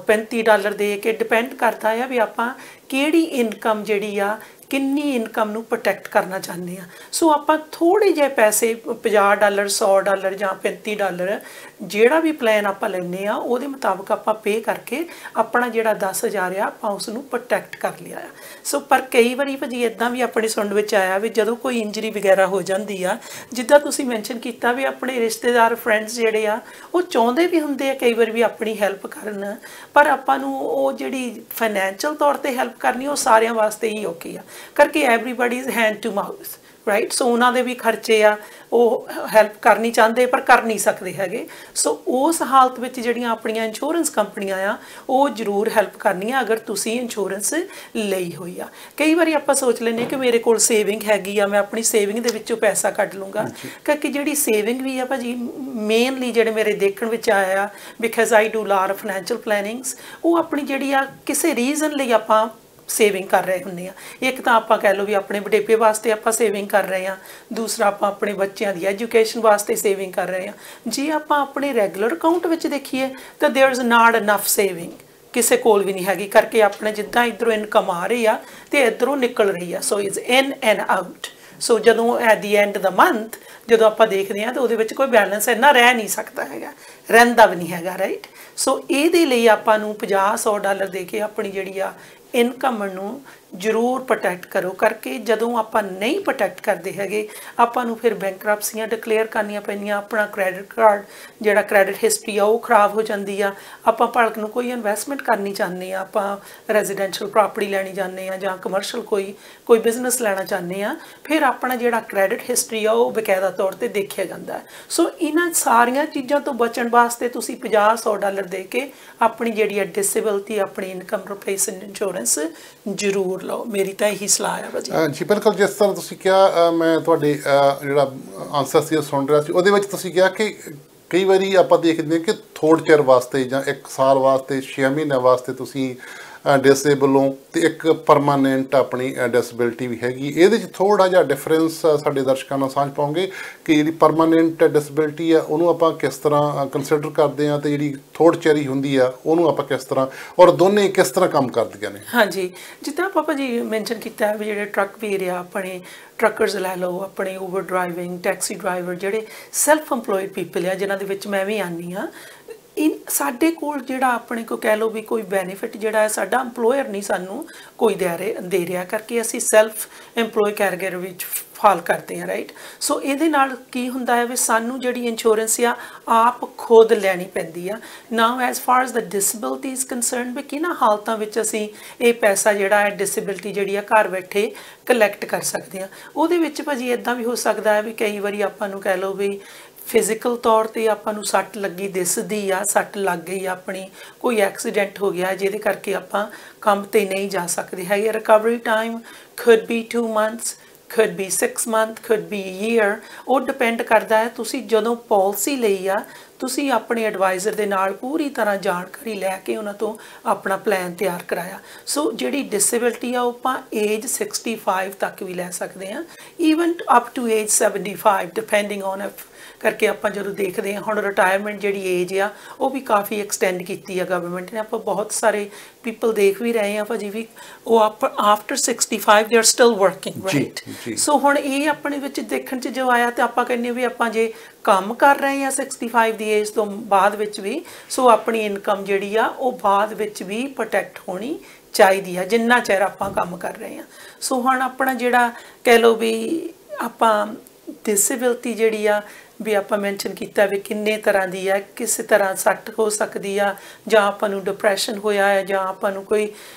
$35 ਦੇ ਕੇ, ਡਿਪੈਂਡ ਕਰਦਾ ਆ ਵੀ ਆਪਾਂ ਕਿਹੜੀ ਇਨਕਮ ਜਿਹੜੀ ਆ ਕਿੰਨੀ ਇਨਕਮ ਨੂੰ ਪ੍ਰੋਟੈਕਟ ਕਰਨਾ ਚਾਹੁੰਦੇ ਹਾਂ। ਸੋ ਆਪਾਂ ਥੋੜ੍ਹੇ ਜਿਹੇ ਪੈਸੇ $50 $100 ਜਾਂ $35 ਜਿਹੜਾ ਵੀ ਪਲਾਨ ਆਪਾਂ ਲੈਂਦੇ ਹਾਂ ਉਹਦੇ ਮੁਤਾਬਕ ਆਪਾਂ ਪੇ ਕਰਕੇ ਆਪਣਾ ਜਿਹੜਾ 10,000 ਆ ਆਪਾਂ ਉਸ ਨੂੰ ਪ੍ਰੋਟੈਕਟ ਕਰ ਲਿਆ ਆ। ਸੋ ਪਰ ਕਈ ਵਾਰੀ ਭਾਜੀ ਇੱਦਾਂ ਵੀ ਆਪਣੇ ਸੁਣਨ ਵਿੱਚ ਆਇਆ ਵੀ ਜਦੋਂ ਕੋਈ ਇੰਜਰੀ ਵਗੈਰਾ ਹੋ ਜਾਂਦੀ ਆ, ਜਿੱਦਾਂ ਤੁਸੀਂ ਮੈਂਸ਼ਨ ਕੀਤਾ ਵੀ ਆਪਣੇ ਰਿਸ਼ਤੇਦਾਰ ਫਰੈਂਡਸ ਜਿਹੜੇ ਆ ਉਹ ਚਾਹੁੰਦੇ ਵੀ ਹੁੰਦੇ ਆ ਕਈ ਵਾਰ ਵੀ ਆਪਣੀ ਹੈਲਪ ਕਰਨ, ਪਰ ਆਪਾਂ ਨੂੰ ਉਹ ਜਿਹੜੀ ਫਾਈਨੈਂਸ਼ੀਅਲ ਤੌਰ 'ਤੇ ਹੈਲਪ ਕਰਨੀ ਉਹ ਸਾਰਿਆਂ ਵਾਸਤੇ ਹੀ ਔਖੀ ਆ ਕਰਕੇ everybody is hand to mouth, right. So ਉਹਨਾਂ ਦੇ ਵੀ ਖਰਚੇ ਆ, ਉਹ ਹੈਲਪ ਕਰਨੀ ਚਾਹੁੰਦੇ ਪਰ ਕਰ ਨਹੀਂ ਸਕਦੇ ਹੈਗੇ। ਸੋ ਉਸ ਹਾਲਤ ਵਿੱਚ ਜਿਹੜੀਆਂ ਆਪਣੀਆਂ ਇੰਸ਼ੋਰੈਂਸ ਕੰਪਨੀਆਂ ਆ ਉਹ ਜ਼ਰੂਰ ਹੈਲਪ ਕਰਨੀਆਂ ਅਗਰ ਤੁਸੀਂ ਇੰਸ਼ੋਰੈਂਸ ਲਈ ਹੋਈ ਆ। ਕਈ ਵਾਰੀ ਆਪਾਂ ਸੋਚ ਲੈਂਦੇ ਕਿ ਮੇਰੇ ਕੋਲ ਸੇਵਿੰਗ ਹੈਗੀ ਆ, ਮੈਂ ਆਪਣੀ ਸੇਵਿੰਗ ਦੇ ਵਿੱਚੋਂ ਪੈਸਾ ਕੱਢ ਲੂੰਗਾ, ਕਿਉਂਕਿ ਜਿਹੜੀ ਸੇਵਿੰਗ ਵੀ ਆ ਭਾਜੀ ਮੇਨਲੀ ਜਿਹੜੇ ਮੇਰੇ ਦੇਖਣ ਵਿੱਚ ਆਇਆ because I do lot of financial plannings, ਉਹ ਆਪਣੀ ਜਿਹੜੀ ਆ ਕਿਸੇ ਰੀਜ਼ਨ ਲਈ ਆਪਾਂ ਸੇਵਿੰਗ ਕਰ ਰਹੇ ਹੁੰਦੇ ਆ। ਇੱਕ ਤਾਂ ਆਪਾਂ ਕਹਿ ਲਓ ਵੀ ਆਪਣੇ ਬੁਢੇਪੇ ਵਾਸਤੇ ਆਪਾਂ ਸੇਵਿੰਗ ਕਰ ਰਹੇ ਹਾਂ, ਦੂਸਰਾ ਆਪਾਂ ਆਪਣੇ ਬੱਚਿਆਂ ਦੀ ਐਜੂਕੇਸ਼ਨ ਵਾਸਤੇ ਸੇਵਿੰਗ ਕਰ ਰਹੇ ਹਾਂ। ਜੇ ਆਪਾਂ ਆਪਣੇ ਰੈਗੂਲਰ ਅਕਾਊਂਟ ਵਿੱਚ ਦੇਖੀਏ ਤਾਂ there is not enough saving, ਕਿਸੇ ਕੋਲ ਵੀ ਨਹੀਂ ਹੈਗੀ ਕਰਕੇ ਆਪਣੇ ਜਿੱਦਾਂ ਇੱਧਰੋਂ ਇਨਕਮ ਆ ਰਹੀ ਆ ਅਤੇ ਇੱਧਰੋਂ ਨਿਕਲ ਰਹੀ ਆ। So is in and out. So ਜਦੋਂ ਐਟ ਦੀ ਐਂਡ ਦਾ ਮੰਥ ਜਦੋਂ ਆਪਾਂ ਦੇਖਦੇ ਹਾਂ ਤਾਂ ਉਹਦੇ ਵਿੱਚ ਕੋਈ ਬੈਲੈਂਸ ਇੰਨਾ ਰਹਿ ਨਹੀਂ ਸਕਦਾ ਹੈਗਾ, ਰਹਿੰਦਾ ਵੀ ਨਹੀਂ ਹੈਗਾ, ਰਾਈਟ। ਸੋ ਇਹਦੇ ਲਈ ਆਪਾਂ ਨੂੰ $50-100 ਦੇ ਕੇ ਆਪਣੀ ਜਿਹੜੀ ਆ ਇਨਕਮ ਨੂੰ ਜ਼ਰੂਰ ਪ੍ਰੋਟੈਕਟ ਕਰੋ ਕਰਕੇ। ਜਦੋਂ ਆਪਾਂ ਨਹੀਂ ਪ੍ਰੋਟੈਕਟ ਕਰਦੇ ਹੈਗੇ, ਆਪਾਂ ਨੂੰ ਫਿਰ ਬੈਂਕਰਪਸੀਆਂ ਡਿਕਲੇਅਰ ਕਰਨੀਆਂ ਪੈਂਦੀਆਂ, ਆਪਣਾ ਕ੍ਰੈਡਿਟ ਕਾਰਡ ਜਿਹੜਾ ਕ੍ਰੈਡਿਟ ਹਿਸਟਰੀ ਆ ਉਹ ਖਰਾਬ ਹੋ ਜਾਂਦੀ ਆ। ਆਪਾਂ ਭਲਕ ਨੂੰ ਕੋਈ ਇਨਵੈਸਟਮੈਂਟ ਕਰਨੀ ਚਾਹੁੰਦੇ ਆ, ਆਪਾਂ ਰੈਜ਼ੀਡੈਂਸ਼ੀਅਲ ਪ੍ਰੋਪਰਟੀ ਲੈਣੀ ਚਾਹੁੰਦੇ ਆ ਜਾਂ ਕਮਰਸ਼ੀਅਲ ਕੋਈ ਬਿਜ਼ਨਸ ਲੈਣਾ ਚਾਹੁੰਦੇ ਆ, ਫਿਰ ਆਪਣਾ ਜਿਹੜਾ ਕ੍ਰੈਡਿਟ ਹਿਸਟਰੀ ਆ ਉਹ ਬਕਾਇਦਾ ਤੌਰ 'ਤੇ ਦੇਖਿਆ ਜਾਂਦਾ ਹੈ। ਸੋ ਇਹਨਾਂ ਸਾਰੀਆਂ ਚੀਜ਼ਾਂ ਤੋਂ ਬਚਣ ਵਾਸਤੇ ਤੁਸੀਂ $50-100 ਦੇ ਕੇ ਆਪਣੀ ਜਿਹੜੀ ਹੈ ਡਿਸੇਬਿਲਟੀ, ਆਪਣੀ ਇਨਕਮ ਰਿਪਲੇਸਮੈਂਟ ਇੰਸ਼ੋਰੈਂਸ ਜ਼ਰੂਰ ਲਓ। ਮੇਰੀ ਤਾਂ ਇਹੀ ਸਲਾਹ ਹੈ ਭਾਜੀ। ਜੀ ਬਿਲਕੁਲ, ਜਿਸ ਤਰ੍ਹਾਂ ਤੁਸੀਂ ਕਿਹਾ, ਮੈਂ ਤੁਹਾਡੇ ਜਿਹੜਾ ਆਨਸਰ ਸੀ ਸੁਣ ਰਿਹਾ ਸੀ, ਉਹਦੇ ਵਿੱਚ ਤੁਸੀਂ ਕਿਹਾ ਕਿ ਕਈ ਵਾਰੀ ਆਪਾਂ ਦੇਖਦੇ ਹਾਂ ਕਿ ਥੋੜ੍ਹੇ ਚਿਰ ਵਾਸਤੇ ਜਾਂ 1 ਸਾਲ ਵਾਸਤੇ, 6 ਮਹੀਨਿਆਂ ਵਾਸਤੇ ਤੁਸੀਂ ਡਿਸੇਬਲ ਹੋ ਅਤੇ ਇੱਕ ਪਰਮਾਨੈਂਟ ਆਪਣੀ ਡਿਸੇਬਿਲਿਟੀ ਵੀ ਹੈਗੀ। ਇਹਦੇ 'ਚ ਥੋੜ੍ਹਾ ਜਿਹਾ ਡਿਫਰੈਂਸ ਸਾਡੇ ਦਰਸ਼ਕਾਂ ਨਾਲ ਸਾਂਝ ਪਾਉਂਗੇ ਕਿ ਜਿਹੜੀ ਪਰਮਾਨੈਂਟ ਡਿਸੇਬਿਲਿਟੀ ਆ ਉਹਨੂੰ ਆਪਾਂ ਕਿਸ ਤਰ੍ਹਾਂ ਕੰਸੀਡਰ ਕਰਦੇ ਹਾਂ ਅਤੇ ਜਿਹੜੀ ਥੋੜ੍ਹੀ ਚਿਰੀ ਹੁੰਦੀ ਆ ਉਹਨੂੰ ਆਪਾਂ ਕਿਸ ਤਰ੍ਹਾਂ, ਔਰ ਦੋਨੇ ਕਿਸ ਤਰ੍ਹਾਂ ਕੰਮ ਕਰਦੀਆਂ ਨੇ? ਹਾਂਜੀ, ਜਿੱਦਾਂ ਪਾਪਾ ਜੀ ਮੈਂਸ਼ਨ ਕੀਤਾ ਵੀ ਜਿਹੜੇ ਟਰੱਕ ਵੀਰ ਆ, ਆਪਣੇ ਟਰੱਕਰਸ ਲੈ ਲਓ, ਆਪਣੇ ਊਬਰ ਡਰਾਈਵਿੰਗ, ਟੈਕਸੀ ਡਰਾਈਵਰ, ਜਿਹੜੇ ਸੈਲਫ ਇੰਪਲੋਇਡ ਪੀਪਲ ਆ, ਜਿਨ੍ਹਾਂ ਦੇ ਵਿੱਚ ਮੈਂ ਵੀ ਆਉਂਦੀ ਹਾਂ। ਸਾਡੇ ਕੋਲ ਜਿਹੜਾ ਆਪਣੇ ਕੋ ਕਹਿ ਲਓ ਵੀ ਕੋਈ ਬੈਨੀਫਿਟ ਜਿਹੜਾ ਹੈ ਸਾਡਾ ਇੰਪਲੋਇਰ ਨਹੀਂ ਸਾਨੂੰ ਕੋਈ ਦੇ ਰਿਹਾ ਕਰਕੇ ਅਸੀਂ ਸੈਲਫ ਇੰਪਲੋਏ ਕੈਟੇਗਰੀ ਵਿੱਚ ਫਾਲ ਕਰਦੇ ਹਾਂ, ਰਾਈਟ। ਸੋ ਇਹਦੇ ਨਾਲ ਕੀ ਹੁੰਦਾ ਹੈ ਵੀ ਸਾਨੂੰ ਜਿਹੜੀ ਇੰਸ਼ੋਰੈਂਸ ਆ ਆਪ ਖੁਦ ਲੈਣੀ ਪੈਂਦੀ ਆ। Now as far as the disability is concern, ਵੀ ਕਿਹਨਾਂ ਹਾਲਤਾਂ ਵਿੱਚ ਅਸੀਂ ਇਹ ਪੈਸਾ ਜਿਹੜਾ ਹੈ ਡਿਸੇਬਿਲਟੀ ਜਿਹੜੀ ਆ ਘਰ ਬੈਠੇ ਕਲੈਕਟ ਕਰ ਸਕਦੇ ਹਾਂ। ਉਹਦੇ ਵਿੱਚ ਭਾਜੀ ਇੱਦਾਂ ਵੀ ਹੋ ਸਕਦਾ ਹੈ ਵੀ ਕਈ ਵਾਰੀ ਆਪਾਂ ਨੂੰ ਕਹਿ ਲਓ ਵੀ ਫਿਜ਼ੀਕਲ ਤੌਰ 'ਤੇ ਆਪਾਂ ਨੂੰ ਸੱਟ ਲੱਗੀ ਦਿਸਦੀ ਆ, ਸੱਟ ਲੱਗ ਗਈ ਆਪਣੀ, ਕੋਈ ਐਕਸੀਡੈਂਟ ਹੋ ਗਿਆ ਜਿਹਦੇ ਕਰਕੇ ਆਪਾਂ ਕੰਮ 'ਤੇ ਨਹੀਂ ਜਾ ਸਕਦੇ ਹੈਗੇ। Recovery time could be 2 months, could be 6 months, could be a year। ਉਹ ਡਿਪੈਂਡ ਕਰਦਾ ਹੈ ਤੁਸੀਂ ਜਦੋਂ ਪਾਲਿਸੀ ਲਈ ਆ, ਤੁਸੀਂ ਆਪਣੇ ਐਡਵਾਈਜ਼ਰ ਦੇ ਨਾਲ ਪੂਰੀ ਤਰ੍ਹਾਂ ਜਾਣਕਾਰੀ ਲੈ ਕੇ ਉਹਨਾਂ ਤੋਂ ਆਪਣਾ ਪਲਾਨ ਤਿਆਰ ਕਰਾਇਆ। ਸੋ ਜਿਹੜੀ ਡਿਸੇਬਿਲਟੀ ਆ ਉਹ ਆਪਾਂ ਏਜ 65 ਤੱਕ ਵੀ ਲੈ ਸਕਦੇ ਹਾਂ, even up to age 75 depending on ਕਰਕੇ। ਆਪਾਂ ਜਦੋਂ ਦੇਖਦੇ ਹਾਂ ਹੁਣ ਰਿਟਾਇਰਮੈਂਟ ਜਿਹੜੀ ਏਜ ਆ ਉਹ ਵੀ ਕਾਫੀ ਐਕਸਟੈਂਡ ਕੀਤੀ ਆ ਗਵਰਨਮੈਂਟ ਨੇ। ਆਪਾਂ ਬਹੁਤ ਸਾਰੇ ਪੀਪਲ ਦੇਖ ਵੀ ਰਹੇ ਹਾਂ ਭਾਜੀ ਵੀ ਉਹ after 65 they are still working, right. So ਹੁਣ ਇਹ ਆਪਣੇ ਵਿੱਚ ਦੇਖਣ 'ਚ ਜੋ ਆਇਆ ਤੇ ਆਪਾਂ ਕਹਿੰਦੇ ਵੀ ਆਪਾਂ ਜੇ ਕੰਮ ਕਰ ਰਹੇ ਹਾਂ 65 ਦੀ ਏਜ ਤੋਂ ਬਾਅਦ ਵਿੱਚ ਵੀ, ਸੋ ਆਪਣੀ ਇਨਕਮ ਜਿਹੜੀ ਆ ਉਹ ਬਾਅਦ ਵਿੱਚ ਵੀ ਪ੍ਰੋਟੈਕਟ ਹੋਣੀ ਚਾਹੀਦੀ ਆ ਜਿੰਨਾ ਚਿਰ ਆਪਾਂ ਕੰਮ ਕਰ ਰਹੇ ਹਾਂ। ਸੋ ਹੁਣ ਆਪਣਾ ਜਿਹੜਾ ਕਹਿ ਲਓ ਵੀ ਆਪਾਂ ਡਿਸੇਬਿਲਟੀ ਜਿਹੜੀ ਆ ਵੀ ਆਪਾਂ ਮੈਂਸ਼ਨ ਕੀਤਾ ਵੀ ਕਿੰਨੇ ਤਰ੍ਹਾਂ ਦੀ ਆ, ਕਿਸੇ ਤਰ੍ਹਾਂ ਸੱਟ ਹੋ ਸਕਦੀ ਆ, ਜਾਂ ਆਪਾਂ ਨੂੰ ਡਿਪਰੈਸ਼ਨ ਹੋਇਆ ਹੈ, ਜਾਂ ਆਪਾਂ ਨੂੰ ਕੋਈ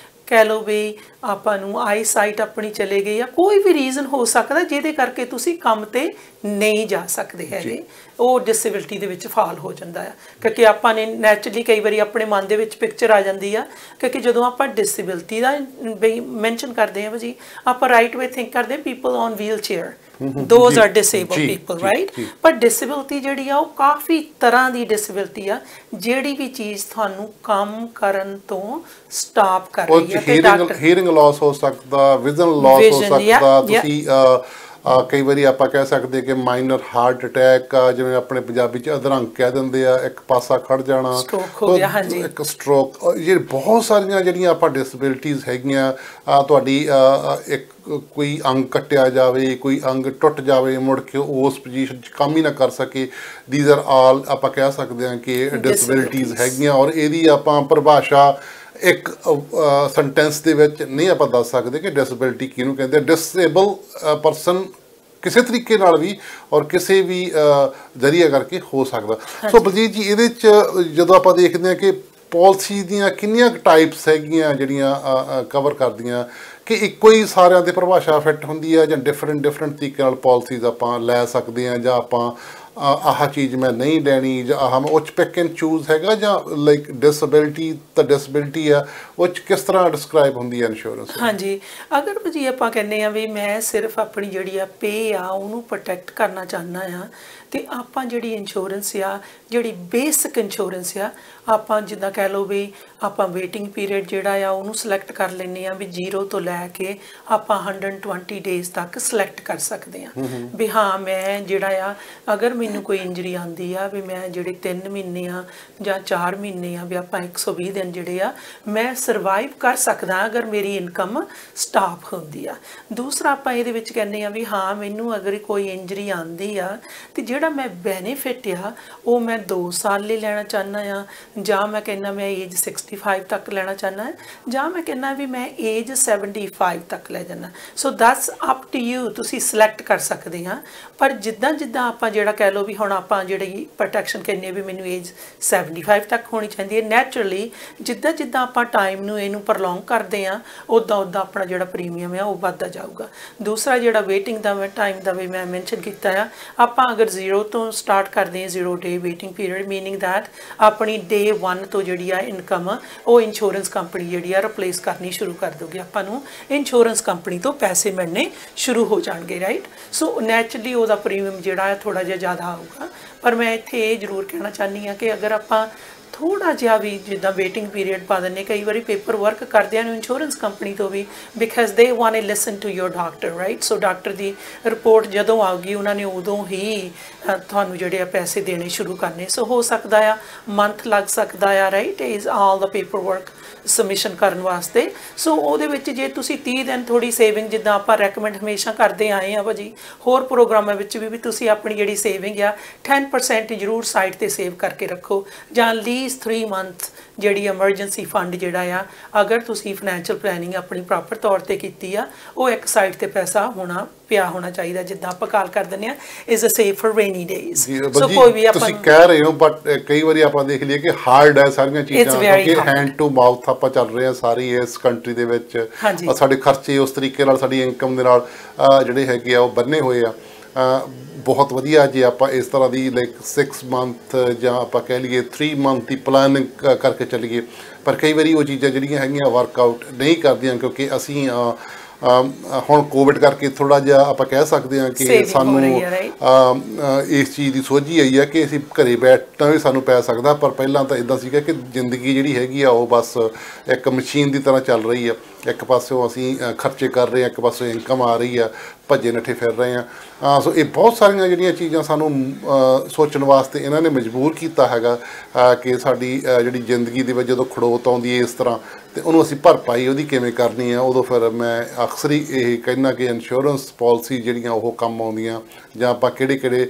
ਕਹਿ ਲਓ ਵੀ ਆਪਾਂ ਨੂੰ ਆਈ ਸਾਈਟ ਆਪਣੀ ਚਲੇ ਗਈ ਆ, ਕੋਈ ਵੀ ਰੀਜ਼ਨ ਹੋ ਸਕਦਾ ਜਿਹਦੇ ਕਰਕੇ ਤੁਸੀਂ ਕੰਮ 'ਤੇ ਨਹੀਂ ਜਾ ਸਕਦੇ ਹੈਗੇ, ਉਹ ਡਿਸੇਬਿਲਟੀ ਦੇ ਵਿੱਚ ਫਾਲ ਹੋ ਜਾਂਦਾ ਆ। ਕਿਉਂਕਿ ਆਪਾਂ ਨੇ ਨੈਚੁਰਲੀ ਕਈ ਵਾਰੀ ਆਪਣੇ ਮਨ ਦੇ ਵਿੱਚ ਪਿਕਚਰ ਆ ਜਾਂਦੀ ਆ, ਕਿਉਂਕਿ ਜਦੋਂ ਆਪਾਂ ਡਿਸੇਬਿਲਟੀ ਦਾ ਵੀ ਮੈਂਸ਼ਨ ਕਰਦੇ ਹਾਂ ਜੀ, ਆਪਾਂ ਰਾਈਟ ਵੇ ਥਿੰਕ ਕਰਦੇ people on wheelchair, those are disabled people, right? ਪਰ ਡਿਸੇਬਿਲਟੀ ਜਿਹੜੀ ਆ ਉਹ ਕਾਫੀ ਤਰ੍ਹਾਂ ਦੀ ਡਿਸੇਬਿਲਟੀ ਆ, ਜਿਹੜੀ ਵੀ ਚੀਜ਼ ਤੁਹਾਨੂੰ ਕੰਮ ਕਰਨ ਤੋਂ ਸਟਾਪ ਕਰ ਰਹੀ ਹੈ। ਹੀਅਰਿੰਗ ਲਾਸ ਹੋ ਸਕਦਾ, ਵਿਜ਼ਨ ਲਾਸ ਹੋ ਸਕਦਾ, ਤੁਸੀਂ ਕਈ ਵਾਰੀ ਆਪਾਂ ਕਹਿ ਸਕਦੇ ਕਿ ਮਾਈਨਰ ਹਾਰਟ ਅਟੈਕ, ਜਿਵੇਂ ਆਪਣੇ ਪੰਜਾਬੀ 'ਚ ਅਧਰੰਗ ਕਹਿ ਦਿੰਦੇ ਆ, ਇੱਕ ਪਾਸਾ ਖੜ ਜਾਣਾ, ਸਟ੍ਰੋਕ ਹੋ ਗਿਆ, ਹਾਂਜੀ, ਇੱਕ ਸਟ੍ਰੋਕ, ਇਹ ਬਹੁਤ ਸਾਰੀਆਂ ਜਿਹੜੀਆਂ ਆਪਾਂ ਡਿਸੇਬਿਲਟੀਜ਼ ਹੈਗੀਆਂ। ਤੁਹਾਡੀ ਇੱਕ ਕੋਈ ਅੰਗ ਕੱਟਿਆ ਜਾਵੇ, ਕੋਈ ਅੰਗ ਟੁੱਟ ਜਾਵੇ, ਮੁੜ ਕੇ ਉਸ ਪੋਜੀਸ਼ਨ 'ਚ ਕੰਮ ਹੀ ਨਾ ਕਰ ਸਕੇ, ਦੀਜ਼ ਆਰ ਆਲ ਆਪਾਂ ਕਹਿ ਸਕਦੇ ਹਾਂ ਕਿ ਡਿਸੇਬਿਲਟੀਜ਼ ਹੈਗੀਆਂ। ਔਰ ਇਹਦੀ ਆਪਾਂ ਪਰਿਭਾਸ਼ਾ ਇੱਕ ਸੈਂਟੈਂਸ ਦੇ ਵਿੱਚ ਨਹੀਂ ਆਪਾਂ ਦੱਸ ਸਕਦੇ ਕਿ ਡਿਸੇਬਿਲਟੀ ਕਿਹਨੂੰ ਕਹਿੰਦੇ। ਡਿਸੇਬਲ ਪਰਸਨ ਕਿਸੇ ਤਰੀਕੇ ਨਾਲ ਵੀ ਔਰ ਕਿਸੇ ਵੀ ਜ਼ਰੀਆ ਕਰਕੇ ਹੋ ਸਕਦਾ। ਸੋ ਬਲਜੀਤ ਜੀ, ਇਹਦੇ 'ਚ ਜਦੋਂ ਆਪਾਂ ਦੇਖਦੇ ਹਾਂ ਕਿ ਪਾਲਿਸੀ ਦੀਆਂ ਕਿੰਨੀਆਂ ਕੁ ਟਾਈਪਸ ਹੈਗੀਆਂ ਜਿਹੜੀਆਂ ਕਵਰ ਕਰਦੀਆਂ, ਕਿ ਇੱਕੋ ਹੀ ਸਾਰਿਆਂ 'ਤੇ ਪਰਿਭਾਸ਼ਾ ਫਿੱਟ ਹੁੰਦੀ ਹੈ ਜਾਂ ਡਿਫਰੈਂਟ ਤਰੀਕੇ ਨਾਲ ਪਾਲਿਸੀਜ਼ ਆਪਾਂ ਲੈ ਸਕਦੇ ਹਾਂ, ਜਾਂ ਆਪਾਂ ਆਹ ਚੀਜ਼ ਮੈਂ ਨਹੀਂ ਲੈਣੀ, ਜਾਂ ਆਹ ਮੈਂ ਉਹ 'ਚ ਪਿਕ ਐਂਡ ਚੂਜ਼ ਹੈਗਾ, ਜਾਂ ਲਾਈਕ ਡਿਸੇਬਿਲਟੀ ਤਾਂ ਡਿਸੇਬਿਲਟੀ ਆ, ਉਹ 'ਚ ਕਿਸ ਤਰ੍ਹਾਂ ਡਿਸਕ੍ਰਾਈਬ ਹੁੰਦੀ ਹੈ ਇੰਸ਼ੋਰੈਂਸ? ਹਾਂਜੀ, ਅਗਰ ਜੀ ਆਪਾਂ ਕਹਿੰਦੇ ਹਾਂ ਵੀ ਮੈਂ ਸਿਰਫ ਆਪਣੀ ਜਿਹੜੀ ਆ ਪੇ ਆ ਉਹਨੂੰ ਪ੍ਰੋਟੈਕਟ ਕਰਨਾ ਚਾਹੁੰਦਾ ਹਾਂ, ਅਤੇ ਆਪਾਂ ਜਿਹੜੀ ਇੰਸ਼ੋਰੈਂਸ ਆ, ਜਿਹੜੀ ਬੇਸਿਕ ਇੰਸ਼ੋਰੈਂਸ ਆ, ਆਪਾਂ ਜਿੱਦਾਂ ਕਹਿ ਲਓ ਵੀ ਆਪਾਂ ਵੇਟਿੰਗ ਪੀਰੀਅਡ ਜਿਹੜਾ ਆ ਉਹਨੂੰ ਸਿਲੈਕਟ ਕਰ ਲੈਂਦੇ ਹਾਂ ਵੀ 0 ਤੋਂ ਲੈ ਕੇ ਆਪਾਂ 120 ਡੇਜ਼ ਤੱਕ ਸਿਲੈਕਟ ਕਰ ਸਕਦੇ ਹਾਂ ਵੀ ਹਾਂ ਮੈਂ ਜਿਹੜਾ ਆ, ਅਗਰ ਮੈਨੂੰ ਕੋਈ ਇੰਜਰੀ ਆਉਂਦੀ ਆ ਵੀ ਮੈਂ ਜਿਹੜੇ 3 ਮਹੀਨੇ ਆ ਜਾਂ 4 ਮਹੀਨੇ ਆ ਵੀ ਆਪਾਂ 120 ਦਿਨ ਜਿਹੜੇ ਆ ਮੈਂ ਸਰਵਾਈਵ ਕਰ ਸਕਦਾ ਅਗਰ ਮੇਰੀ ਇਨਕਮ ਸਟਾਪ ਹੁੰਦੀ ਆ। ਦੂਸਰਾ ਆਪਾਂ ਇਹਦੇ ਵਿੱਚ ਕਹਿੰਦੇ ਆ ਵੀ ਹਾਂ ਮੈਨੂੰ ਅਗਰ ਕੋਈ ਇੰਜਰੀ ਆਉਂਦੀ ਆ ਤੇ ਜਿਹੜਾ ਮੈਂ ਬੈਨੀਫਿਟ ਆ ਉਹ ਮੈਂ 2 ਸਾਲ ਲਈ ਲੈਣਾ ਚਾਹੁੰਦਾ ਆ, ਜਾਂ ਮੈਂ ਕਹਿੰਦਾ ਮੈਂ ਏਜ 65 ਤੱਕ ਲੈਣਾ ਚਾਹੁੰਦਾ, ਜਾਂ ਮੈਂ ਕਹਿੰਦਾ ਵੀ ਮੈਂ ਏਜ 75 ਤੱਕ ਲੈ ਜਾਣਾ। So that's up to you, ਤੁਸੀਂ ਸਿਲੈਕਟ ਕਰ ਸਕਦੇ ਆ। ਪਰ ਜਿੱਦਾਂ ਜਿੱਦਾਂ ਆਪਾਂ ਜਿਹੜਾ ਕਹਿ ਲਓ ਵੀ ਹੁਣ ਆਪਾਂ ਜਿਹੜੀ ਪ੍ਰੋਟੈਕਸ਼ਨ ਕਹਿੰਦੇ ਵੀ ਮੈਨੂੰ ਏਜ 75 ਤੱਕ ਹੋਣੀ ਚਾਹੀਦੀ ਹੈ, ਨੈਚੁਰਲੀ ਜਿੱਦਾਂ ਜਿੱਦਾਂ ਆਪਾਂ ਟਾਈਮ ਨੂੰ ਇਹਨੂੰ ਪ੍ਰੋਲੋਂਗ ਕਰਦੇ ਆ ਉੱਦਾਂ ਉੱਦਾਂ ਆਪਣਾ ਜਿਹੜਾ ਪ੍ਰੀਮੀਅਮ ਆ ਉਹ ਵੱਧਦਾ ਜਾਊਗਾ। ਦੂਸਰਾ ਜਿਹੜਾ ਵੇਟਿੰਗ ਦਾ ਟਾਈਮ ਦਾ ਵੀ ਮੈਂ ਮੈਂਸ਼ਨ ਕੀਤਾ ਆ, ਆਪਾਂ ਅਗਰ 0 ਤੋਂ ਸਟਾਰਟ ਕਰਦੇ ਹਾਂ 0 ਡੇ ਵੇਟਿੰਗ ਪੀਰੀਅਡ, ਮੀਨਿੰਗ ਦੈਟ ਆਪਣੀ ਡੇ 1 ਤੋਂ ਜਿਹੜੀ ਆ ਇਨਕਮ ਉਹ ਇੰਸ਼ੋਰੈਂਸ ਕੰਪਨੀ ਜਿਹੜੀ ਆ ਰਿਪਲੇਸ ਕਰਨੀ ਸ਼ੁਰੂ ਕਰ ਦੋਗੇ, ਆਪਾਂ ਨੂੰ ਇੰਸ਼ੋਰੈਂਸ ਕੰਪਨੀ ਤੋਂ ਪੈਸੇ ਮਿਲਣੇ ਸ਼ੁਰੂ ਹੋ ਜਾਣਗੇ, ਰਾਈਟ। ਸੋ ਨੈਚੁਰਲੀ ਉਹਦਾ ਪ੍ਰੀਮੀਅਮ ਜਿਹੜਾ ਹੈ ਥੋੜ੍ਹਾ ਜਿਹਾ ਜ਼ਿਆਦਾ ਆਊਗਾ। ਪਰ ਮੈਂ ਇੱਥੇ ਇਹ ਜ਼ਰੂਰ ਕਹਿਣਾ ਚਾਹੁੰਦੀ ਹਾਂ ਕਿ ਅਗਰ ਆਪਾਂ ਥੋੜ੍ਹਾ ਜਿਹਾ ਵੀ ਜਿੱਦਾਂ ਵੇਟਿੰਗ ਪੀਰੀਅਡ ਪਾ ਦਿੰਦੇ, ਕਈ ਵਾਰੀ ਪੇਪਰ ਵਰਕ ਕਰਦਿਆਂ ਨੂੰ ਇੰਸ਼ੋਰੈਂਸ ਕੰਪਨੀ ਤੋਂ ਵੀ, because they want to listen to your doctor, right. So doctor ਦੀ ਰਿਪੋਰਟ ਜਦੋਂ ਆਊਗੀ ਉਹਨਾਂ ਨੇ ਉਦੋਂ ਹੀ ਤੁਹਾਨੂੰ ਜਿਹੜੇ ਆ ਪੈਸੇ ਦੇਣੇ ਸ਼ੁਰੂ ਕਰਨੇ। ਸੋ ਹੋ ਸਕਦਾ ਆ ਮੰਥ ਲੱਗ ਸਕਦਾ ਆ, right, is all the paper work submission ਕਰਨ ਵਾਸਤੇ। ਸੋ ਉਹਦੇ ਵਿੱਚ ਜੇ ਤੁਸੀਂ 30 ਦਿਨ ਥੋੜੀ ਸੇਵਿੰਗ, ਜਿੱਦਾਂ ਆਪਾਂ ਰეკਮੈਂਡ ਹਮੇਸ਼ਾ ਕਰਦੇ ਆਏ ਆ ਭਾਜੀ ਹੋਰ ਪ੍ਰੋਗਰਾਮਾਂ ਵਿੱਚ ਵੀ ਤੁਸੀਂ ਆਪਣੀ ਜਿਹੜੀ ਸੇਵਿੰਗ ਆ 10% ਜ਼ਰੂਰ ਸਾਈਡ ਤੇ ਸੇਵ ਕਰਕੇ ਰੱਖੋ, ਜਾਂ ਲੀਸਟ 3 ਮੰਥ ਜਿਹੜੀ ਐਮਰਜੈਂਸੀ ਫੰਡ ਜਿਹੜਾ ਆ ਅਗਰ ਤੁਸੀਂ ਫਾਈਨੈਂਸ਼ੀਅਲ ਪਲੈਨਿੰਗ ਆਪਣੀ ਪ੍ਰੋਪਰ ਤੌਰ ਤੇ ਕੀਤੀ ਆ ਉਹ ਇੱਕ ਸਾਈਡ ਤੇ ਪੈਸਾ ਹੋਣਾ ਚਾਹੀਦਾ, ਜਿੱਦਾਂ ਆਪਾਂ ਕਾਲ ਕਰ ਦਿੰਦੇ ਆ is a safe for rainy days. So ਕੋਈ ਵੀ ਆਪਾਂ ਤੁਸੀਂ ਕਹਿ ਰਹੇ ਹੋ, ਬਟ ਕਈ ਵਾਰੀ ਆਪਾਂ ਦੇਖ ਲਈਏ ਕਿ ਹਾਰਡ ਹੈ ਸਾਰੀਆਂ ਚੀਜ਼ਾਂ, ਕਿਉਂਕਿ ਹੈਂਡ ਟੂ ਮਾਊਥ ਆਪਾਂ ਚੱਲ ਰਹੇ ਆ ਸਾਰੀ ਇਸ ਕੰਟਰੀ ਦੇ ਵਿੱਚ, ਸਾਡੇ ਖਰਚੇ ਉਸ ਤਰੀਕੇ ਨਾਲ ਸਾਡੀ ਇਨਕਮ ਦੇ ਨਾਲ ਜਿਹੜੇ ਹੈਗੇ ਆ ਉਹ ਬੰਨੇ ਹੋਏ ਆ। ਬਹੁਤ ਵਧੀਆ ਜੇ ਆਪਾਂ ਇਸ ਤਰ੍ਹਾਂ ਦੀ ਲਾਈਕ 6 ਮੰਥ ਜਾਂ ਆਪਾਂ ਕਹਿ ਲਈਏ 3 ਮੰਥ ਦੀ ਪਲਾਨਿੰਗ ਕਰਕੇ ਚੱਲੀਏ। ਪਰ ਕਈ ਵਾਰੀ ਉਹ ਚੀਜ਼ਾਂ ਜਿਹੜੀਆਂ ਹੈਗੀਆਂ ਵਰਕਆਊਟ ਨਹੀਂ ਕਰਦੀਆਂ, ਕਿਉਂਕਿ ਅਸੀਂ ਹੁਣ ਕੋਵਿਡ ਕਰਕੇ ਥੋੜ੍ਹਾ ਜਿਹਾ ਆਪਾਂ ਕਹਿ ਸਕਦੇ ਹਾਂ ਕਿ ਸਾਨੂੰ ਇਸ ਚੀਜ਼ ਦੀ ਸੋਝੀ ਆਈ ਹੈ ਕਿ ਅਸੀਂ ਘਰੇ ਬੈਠਣਾ ਵੀ ਸਾਨੂੰ ਪੈ ਸਕਦਾ। ਪਰ ਪਹਿਲਾਂ ਤਾਂ ਇੱਦਾਂ ਸੀਗਾ ਕਿ ਜ਼ਿੰਦਗੀ ਜਿਹੜੀ ਹੈਗੀ ਆ ਉਹ ਬਸ ਇੱਕ ਮਸ਼ੀਨ ਦੀ ਤਰ੍ਹਾਂ ਚੱਲ ਰਹੀ ਆ, ਇੱਕ ਪਾਸਿਓਂ ਅਸੀਂ ਖਰਚੇ ਕਰ ਰਹੇ ਹਾਂ, ਇੱਕ ਪਾਸਿਓਂ ਇਨਕਮ ਆ ਰਹੀ ਆ, ਭੱਜੇ ਨੱਠੇ ਫਿਰ ਰਹੇ ਹਾਂ। ਸੋ ਇਹ ਬਹੁਤ ਸਾਰੀਆਂ ਜਿਹੜੀਆਂ ਚੀਜ਼ਾਂ ਸਾਨੂੰ ਸੋਚਣ ਵਾਸਤੇ ਇਹਨਾਂ ਨੇ ਮਜਬੂਰ ਕੀਤਾ ਹੈਗਾ ਕਿ ਸਾਡੀ ਜਿਹੜੀ ਜ਼ਿੰਦਗੀ ਦੇ ਵਿੱਚ ਜਦੋਂ ਖੜੋਤ ਆਉਂਦੀ ਹੈ ਇਸ ਤਰ੍ਹਾਂ, ਅਤੇ ਉਹਨੂੰ ਅਸੀਂ ਭਰਪਾਈ ਉਹਦੀ ਕਿਵੇਂ ਕਰਨੀ ਆ। ਉਦੋਂ ਫਿਰ ਮੈਂ ਅਕਸਰ ਹੀ ਇਹ ਕਹਿੰਦਾ ਕਿ ਇੰਸ਼ੋਰੈਂਸ ਪਾਲਿਸੀ ਜਿਹੜੀਆਂ ਉਹ ਕੰਮ ਆਉਂਦੀਆਂ, ਜਾਂ ਆਪਾਂ ਕਿਹੜੇ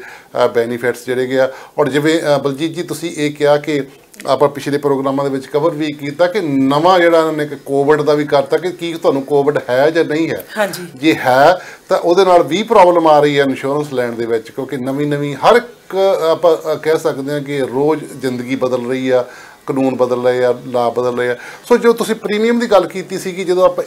ਬੈਨੀਫਿਟਸ ਜਿਹੜੇ ਗਏ ਆ। ਔਰ ਜਿਵੇਂ ਬਲਜੀਤ ਜੀ ਤੁਸੀਂ ਇਹ ਕਿਹਾ ਕਿ ਆਪਾਂ ਪਿਛਲੇ ਪ੍ਰੋਗਰਾਮਾਂ ਦੇ ਵਿੱਚ ਕਵਰ ਵੀ ਕੀਤਾ ਕਿ ਨਵਾਂ ਜਿਹੜਾ ਇਹਨਾਂ ਨੇ ਕੋਵਿਡ ਦਾ ਵੀ ਕਰਤਾ ਕਿ ਕੀ ਤੁਹਾਨੂੰ ਕੋਵਿਡ ਹੈ ਜਾਂ ਨਹੀਂ ਹੈ। ਹਾਂਜੀ, ਜੇ ਹੈ ਤਾਂ ਉਹਦੇ ਨਾਲ ਵੀ ਪ੍ਰੋਬਲਮ ਆ ਰਹੀ ਹੈ ਇੰਸ਼ੋਰੈਂਸ ਲੈਣ ਦੇ ਵਿੱਚ, ਕਿਉਂਕਿ ਨਵੀਂ ਹਰ ਇੱਕ ਆਪਾਂ ਕਹਿ ਸਕਦੇ ਹਾਂ ਕਿ ਰੋਜ਼ ਜ਼ਿੰਦਗੀ ਬਦਲ ਰਹੀ ਆ, ਕਾਨੂੰਨ ਬਦਲ ਰਹੇ ਆ, ਲਾ ਬਦਲ ਰਹੇ ਆ। ਸੋ ਜੋ ਤੁਸੀਂ ਪ੍ਰੀਮੀਅਮ ਦੀ ਗੱਲ ਕੀਤੀ ਸੀਗੀ, ਜਦੋਂ ਆਪਾਂ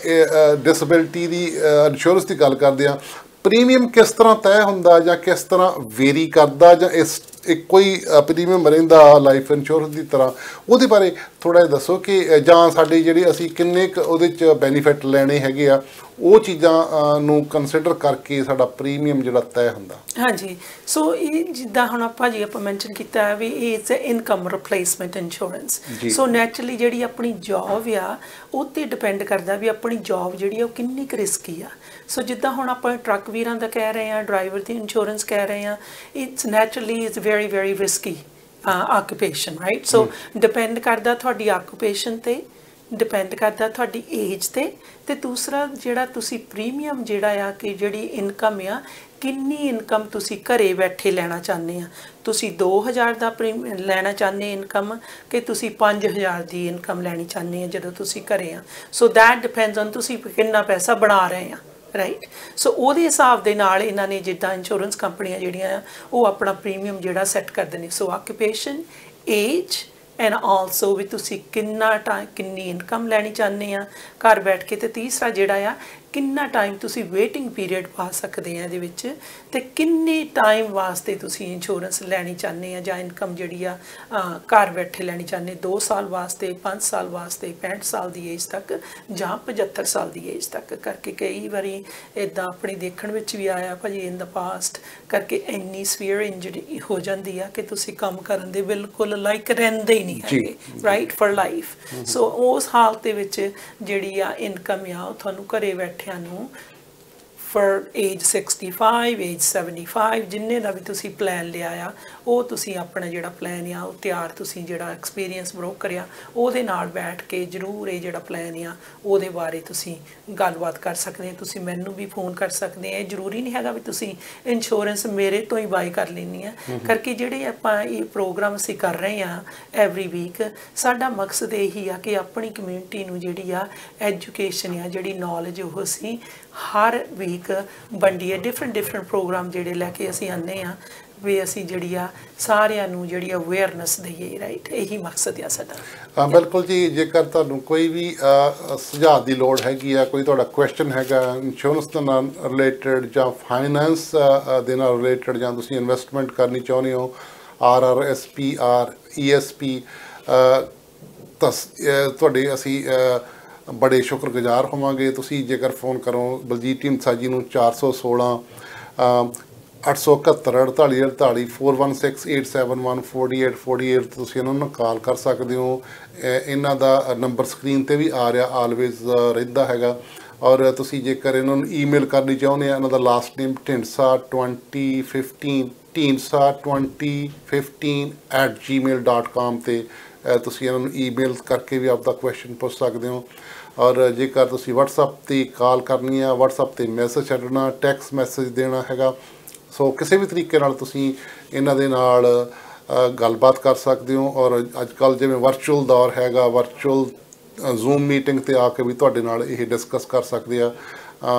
ਡਿਸੇਬਿਲਟੀ ਦੀ ਇੰਸ਼ੋਰੈਂਸ ਦੀ ਗੱਲ ਕਰਦੇ ਹਾਂ, ਪ੍ਰੀਮੀਅਮ ਕਿਸ ਤਰ੍ਹਾਂ ਤੈਅ ਹੁੰਦਾ ਜਾਂ ਕਿਸ ਤਰ੍ਹਾਂ ਵੇਰੀ ਕਰਦਾ, ਜਾਂ ਇਸ ਇੱਕੋ ਹੀ ਪ੍ਰੀਮੀਅਮ ਰਹਿੰਦਾ ਲਾਈਫ ਇੰਸ਼ੋਰੈਂਸ ਦੀ ਤਰ੍ਹਾਂ, ਉਹਦੇ ਬਾਰੇ ਥੋੜ੍ਹਾ ਜਿਹਾ ਦੱਸੋ ਕਿ ਜਾਂ ਸਾਡੇ ਜਿਹੜੇ ਅਸੀਂ ਕਿੰਨੇ ਕੁ ਉਹਦੇ 'ਚ ਬੈਨੀਫਿਟ ਲੈਣੇ ਹੈਗੇ ਆ, ਉਹ ਚੀਜ਼ਾਂ ਨੂੰ ਕੰਸੀਡਰ ਕਰਕੇ ਸਾਡਾ ਪ੍ਰੀਮੀਅਮ ਜਿਹੜਾ ਤੈਅ ਹੁੰਦਾ। ਹਾਂਜੀ, ਸੋ ਇਹ ਜਿੱਦਾਂ ਹੁਣ ਆਪਾਂ ਮੈਂਸ਼ਨ ਕੀਤਾ ਹੈ ਵੀ ਇਹ is income replacement insurance. So naturally ਜਿਹੜੀ ਆਪਣੀ ਜੋਬ ਆ ਉਹ 'ਤੇ ਡਿਪੈਂਡ ਕਰਦਾ ਵੀ ਆਪਣੀ ਜੋਬ ਜਿਹੜੀ ਆ ਉਹ ਕਿੰਨੀ ਕੁ ਰਿਸਕੀ ਆ। ਸੋ ਜਿੱਦਾਂ ਹੁਣ ਆਪਾਂ ਟਰੱਕ ਵੀਰਾਂ ਦਾ ਕਹਿ ਰਹੇ ਹਾਂ, ਡਰਾਈਵਰ ਦੀ ਇੰਸ਼ੋਰੈਂਸ ਕਹਿ ਰਹੇ ਹਾਂ, it's naturally is very risky occupation, right? So depend ਕਰਦਾ ਤੁਹਾਡੀ ਆਕੂਪੇਸ਼ਨ ਤੇ, ਡਿਪੈਂਡ ਕਰਦਾ ਤੁਹਾਡੀ ਏਜ ਤੇ ਦੂਸਰਾ ਜਿਹੜਾ ਤੁਸੀਂ ਪ੍ਰੀਮੀਅਮ ਜਿਹੜਾ ਆ ਕਿ ਜਿਹੜੀ ਇਨਕਮ ਆ, ਕਿੰਨੀ ਇਨਕਮ ਤੁਸੀਂ ਘਰੇ ਬੈਠੇ ਲੈਣਾ ਚਾਹੁੰਦੇ ਆ। ਤੁਸੀਂ 2000 ਦਾ ਲੈਣਾ ਚਾਹੁੰਦੇ ਇਨਕਮ ਕਿ ਤੁਸੀਂ 5000 ਦੀ ਇਨਕਮ ਲੈਣੀ ਚਾਹੁੰਦੇ ਆ ਜਦੋਂ ਤੁਸੀਂ ਘਰੇ ਆ। ਸੋ ਦੈਟ ਡਿਪੈਂਡਸ ਔਨ ਤੁਸੀਂ ਕਿੰਨਾ ਪੈਸਾ ਬਣਾ ਰਹੇ ਆ, ਰਾਈਟ। ਸੋ ਉਹਦੇ ਹਿਸਾਬ ਦੇ ਨਾਲ ਇਹਨਾਂ ਨੇ ਜਿੱਦਾਂ ਇੰਸ਼ੋਰੈਂਸ ਕੰਪਨੀਆਂ ਜਿਹੜੀਆਂ ਆ ਉਹ ਆਪਣਾ ਪ੍ਰੀਮੀਅਮ ਜਿਹੜਾ ਸੈੱਟ ਕਰਦੇ ਨੇ। ਸੋ ਆਕੂਪੇਸ਼ਨ, ਏਜ ਐਂਡ ਆਲਸੋ ਵੀ ਤੁਸੀਂ ਕਿੰਨੀ ਇਨਕਮ ਲੈਣੀ ਚਾਹੁੰਦੇ ਆ ਘਰ ਬੈਠ ਕੇ, ਅਤੇ ਤੀਸਰਾ ਜਿਹੜਾ ਆ ਕਿੰਨਾ ਟਾਈਮ ਤੁਸੀਂ ਵੇਟਿੰਗ ਪੀਰੀਅਡ ਪਾ ਸਕਦੇ ਆ ਇਹਦੇ ਵਿੱਚ, ਅਤੇ ਕਿੰਨੇ ਟਾਈਮ ਵਾਸਤੇ ਤੁਸੀਂ ਇੰਸ਼ੋਰੈਂਸ ਲੈਣੀ ਚਾਹੁੰਦੇ ਆ ਜਾਂ ਇਨਕਮ ਜਿਹੜੀ ਆ ਘਰ ਬੈਠੇ ਲੈਣੀ ਚਾਹੁੰਦੇ, 2 ਸਾਲ ਵਾਸਤੇ, 5 ਸਾਲ ਵਾਸਤੇ, 65 ਸਾਲ ਦੀ ਏਜ ਤੱਕ ਜਾਂ 75 ਸਾਲ ਦੀ ਏਜ ਤੱਕ ਕਰਕੇ। ਕਈ ਵਾਰੀ ਇੱਦਾਂ ਆਪਣੀ ਦੇਖਣ ਵਿੱਚ ਵੀ ਆਇਆ ਭਾਜੀ ਇਨ ਦਾ ਪਾਸਟ ਕਰਕੇ ਇੰਨੀ ਸਵੀਅਰ ਇੰਜਰੀ ਹੋ ਜਾਂਦੀ ਆ ਕਿ ਤੁਸੀਂ ਕੰਮ ਕਰਨ ਦੇ ਬਿਲਕੁਲ ਲਾਈਕ ਰਹਿੰਦੇ ਹੀ ਨਹੀਂ ਹੈਗੇ, ਰਾਈਟ, ਫॉर ਲਾਈਫ। ਸੋ ਉਸ ਹਾਲਤ ਦੇ ਵਿੱਚ ਜਿਹੜੀ ਆ ਇਨਕਮ ਆ ਉਹ ਤੁਹਾਨੂੰ ਘਰੇ ਬੈਠਿਆਂ ਨੂੰ ਫॉर ਏਜ 65 ਏਜ 75 ਜਿੰਨੇ ਦਾ ਵੀ ਤੁਸੀਂ ਪਲਾਨ ਲਿਆ ਆ ਉਹ ਤੁਸੀਂ ਆਪਣਾ ਜਿਹੜਾ ਪਲਾਨ ਆ ਉਹ ਤਿਆਰ ਤੁਸੀਂ ਜਿਹੜਾ ਐਕਸਪੀਰੀਅੰਸ ਬ੍ਰੋਕਰ ਆ ਉਹਦੇ ਨਾਲ ਬੈਠ ਕੇ ਜ਼ਰੂਰ ਇਹ ਜਿਹੜਾ ਪਲਾਨ ਆ ਉਹਦੇ ਬਾਰੇ ਤੁਸੀਂ ਗੱਲਬਾਤ ਕਰ ਸਕਦੇ ਤੁਸੀਂ ਮੈਨੂੰ ਵੀ ਫੋਨ ਕਰ ਸਕਦੇ ਆ ਜ਼ਰੂਰੀ ਨਹੀਂ ਹੈਗਾ ਵੀ ਤੁਸੀਂ ਇੰਸ਼ੋਰੈਂਸ ਮੇਰੇ ਤੋਂ ਹੀ ਬਾਈ ਕਰ ਲੈਣੀ ਆ ਕਰਕੇ ਜਿਹੜੇ ਆਪਾਂ ਇਹ ਪ੍ਰੋਗਰਾਮ ਅਸੀਂ ਕਰ ਰਹੇ ਆ ਐਵਰੀ ਵੀਕ ਸਾਡਾ ਮਕਸਦ ਇਹੀ ਆ ਕਿ ਆਪਣੀ ਕਮਿਊਨਿਟੀ ਨੂੰ ਜਿਹੜੀ ਆ ਐਜੂਕੇਸ਼ਨ ਆ ਜਿਹੜੀ ਨੌਲੇਜ ਉਹ ਅਸੀਂ ਹਰ ਵੀਕ ਵੰਡੀਏ ਡਿਫਰੈਂਟ ਪ੍ਰੋਗਰਾਮ ਜਿਹੜੇ ਲੈ ਕੇ ਅਸੀਂ ਆਉਂਦੇ ਆ ਵੀ ਅਸੀਂ ਜਿਹੜੀ ਆ ਸਾਰਿਆਂ ਨੂੰ ਜਿਹੜੀ ਅਵੇਅਰਨੈਸ ਦਈਏ ਰਾਈਟ ਇਹੀ ਮਕਸਦ ਆ ਸਾਡਾ ਬਿਲਕੁਲ ਜੀ ਜੇਕਰ ਤੁਹਾਨੂੰ ਕੋਈ ਵੀ ਸੁਝਾਅ ਦੀ ਲੋੜ ਹੈਗੀ ਆ ਕੋਈ ਤੁਹਾਡਾ ਕੁਐਸਚਨ ਹੈਗਾ ਇੰਸ਼ੋਰੈਂਸ ਦੇ ਨਾਲ ਰਿਲੇਟਡ ਜਾਂ ਫਾਈਨੈਂਸ ਦੇ ਨਾਲ ਰਿਲੇਟਡ ਜਾਂ ਤੁਸੀਂ ਇਨਵੈਸਟਮੈਂਟ ਕਰਨੀ ਚਾਹੁੰਦੇ ਹੋ RRSPR ESP ਤੁਹਾਡੇ ਅਸੀਂ ਬੜੇ ਸ਼ੁਕਰਗੁਜ਼ਾਰ ਹੋਵਾਂਗੇ ਤੁਸੀਂ ਜੇਕਰ ਫੋਨ ਕਰੋ ਬਲਜੀਤ ਢੀਂਡਸਾ ਜੀ ਨੂੰ 416 871 48 48 416-871-4848 ਤੁਸੀਂ ਇਹਨਾਂ ਨੂੰ ਕਾਲ ਕਰ ਸਕਦੇ ਹੋ ਇਹਨਾਂ ਦਾ ਨੰਬਰ ਸਕਰੀਨ 'ਤੇ ਵੀ ਆ ਰਿਹਾ ਆਲਵੇਜ਼ ਰਹਿੰਦਾ ਹੈਗਾ ਔਰ ਤੁਸੀਂ ਜੇਕਰ ਇਹਨਾਂ ਨੂੰ ਈਮੇਲ ਕਰਨੀ ਚਾਹੁੰਦੇ ਆ ਇਹਨਾਂ ਦਾ last name Dhindsa 2015 Dhindsa 2015@gmail.com 'ਤੇ ਤੁਸੀਂ ਇਹਨਾਂ ਨੂੰ ਈਮੇਲ ਕਰਕੇ ਵੀ ਆਪਦਾ ਕੁਐਸਚਨ ਪੁੱਛ ਸਕਦੇ ਹੋ ਔਰ ਜੇਕਰ ਤੁਸੀਂ WhatsApp 'ਤੇ ਕਾਲ ਕਰਨੀ ਆ WhatsApp 'ਤੇ ਮੈਸੇਜ ਛੱਡਣਾ ਟੈਕਸਟ ਮੈਸੇਜ ਦੇਣਾ ਹੈਗਾ ਸੋ ਕਿਸੇ ਵੀ ਤਰੀਕੇ ਨਾਲ ਤੁਸੀਂ ਇਹਨਾਂ ਦੇ ਨਾਲ ਗੱਲਬਾਤ ਕਰ ਸਕਦੇ ਹੋ ਔਰ ਅੱਜ ਕੱਲ੍ਹ ਜਿਵੇਂ ਵਰਚੁਅਲ ਦੌਰ ਹੈਗਾ ਵਰਚੁਅਲ ਜ਼ੂਮ ਮੀਟਿੰਗ 'ਤੇ ਆ ਕੇ ਵੀ ਤੁਹਾਡੇ ਨਾਲ ਇਹ ਡਿਸਕਸ ਕਰ ਸਕਦੇ ਆ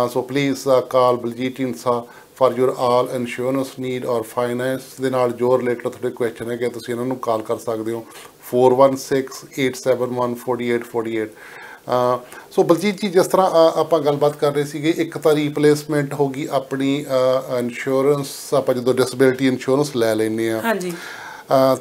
so please call Baljeet Dhindsa for your all insurance need or finance ਦੇ ਨਾਲ ਜੋ ਰਿਲੇਟਡ ਤੁਹਾਡੇ ਕੁਐਸਚਨ ਹੈਗੇ ਤੁਸੀਂ ਇਹਨਾਂ ਨੂੰ ਕਾਲ ਕਰ ਸਕਦੇ ਹੋ 416-871-4848 ਸੋ ਬਲਜੀਤ ਜੀ ਜਿਸ ਤਰ੍ਹਾਂ ਆਪਾਂ ਗੱਲਬਾਤ ਕਰ ਰਹੇ ਸੀਗੇ ਇੱਕ ਤਾਂ ਰੀਪਲੇਸਮੈਂਟ ਹੋ ਗਈ ਆਪਣੀ ਇੰਸ਼ੋਰੈਂਸ ਆਪਾਂ ਜਦੋਂ ਡਿਸੇਬਿਲਿਟੀ ਇੰਸ਼ੋਰੈਂਸ ਲੈ ਲੈਂਦੇ ਆ ਹਾਂਜੀ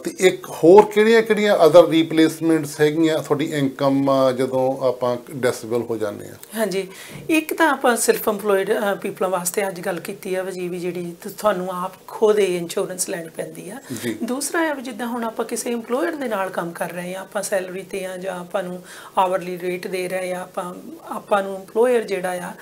ਤੇ ਇੱਕ ਹੋਰ ਕਿਹੜੀਆਂ ਅਦਰ ਰੀਪਲੇਸਮੈਂਟਸ ਹੈਗੀਆਂ ਤੁਹਾਡੀ ਇਨਕਮ ਜਦੋਂ ਆਪਾਂ ਡਿਸੇਬਲ ਹੋ ਜਾਂਦੇ ਆ ਹਾਂਜੀ ਇੱਕ ਤਾਂ ਆਪਾਂ ਸੈਲਫ ਇੰਪਲੋਇਡ ਪੀਪਲਾਂ ਵਾਸਤੇ ਅੱਜ ਗੱਲ ਕੀਤੀ ਆ ਵੀ ਜਿਹੜੀ ਤੁਹਾਨੂੰ ਆਪ ਖੁਦ ਹੀ ਇੰਸ਼ੋਰੈਂਸ ਲੈਣੀ ਪੈਂਦੀ ਆ ਦੂਸਰਾ ਹੈ ਜਿੱਦਾਂ ਹੁਣ ਆਪਾਂ ਕਿਸੇ ਇੰਪਲੋਇਰ ਦੇ ਨਾਲ ਕੰਮ ਕਰ ਰਹੇ ਆ ਆਪਾਂ ਸੈਲਰੀ ਤੇ ਆ ਜਾਂ ਆਪਾਂ ਨੂੰ ਆਵਰਲੀ ਰੇਟ ਦੇ ਰਹੇ ਆ ਆਪਾਂ ਨੂੰ ਇੰਪਲੋਇਰ ਜਿਹੜਾ ਆ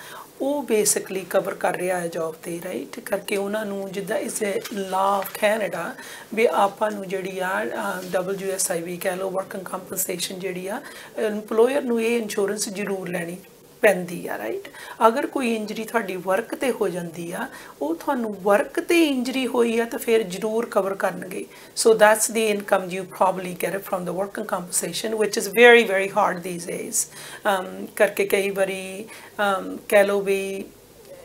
ਉਹ ਬੇਸਿਕਲੀ ਕਵਰ ਕਰ ਰਿਹਾ ਹੈ ਜੌਬ 'ਤੇ ਰਾਈਟ ਕਰਕੇ ਉਹਨਾਂ ਨੂੰ ਜਿੱਦਾਂ ਇਸ ਲਾ ਆਫ ਕੈਨੇਡਾ ਵੀ ਆਪਾਂ ਨੂੰ ਜਿਹੜੀ ਆ WSIB ਕਹਿ ਲਓ ਵਰਕਿੰਗ ਕੰਪਨਸੇਸ਼ਨ ਜਿਹੜੀ ਆ ਇੰਪਲੋਇਰ ਨੂੰ ਇਹ ਇੰਸ਼ੋਰੈਂਸ ਜ਼ਰੂਰ ਲੈਣੀ ਪੈਂਦੀ ਆ ਰਾਈਟ ਅਗਰ ਕੋਈ ਇੰਜਰੀ ਤੁਹਾਡੀ ਵਰਕ 'ਤੇ ਹੋ ਜਾਂਦੀ ਆ ਉਹ ਤੁਹਾਨੂੰ ਵਰਕ 'ਤੇ ਇੰਜਰੀ ਹੋਈ ਆ ਤਾਂ ਫਿਰ ਜ਼ਰੂਰ ਕਵਰ ਕਰਨਗੇ so that's the income you probably get it from the working compensation which is very hard these days ਕਰਕੇ ਕਈ ਵਾਰੀ ਕਹਿ ਲਓ ਵੀ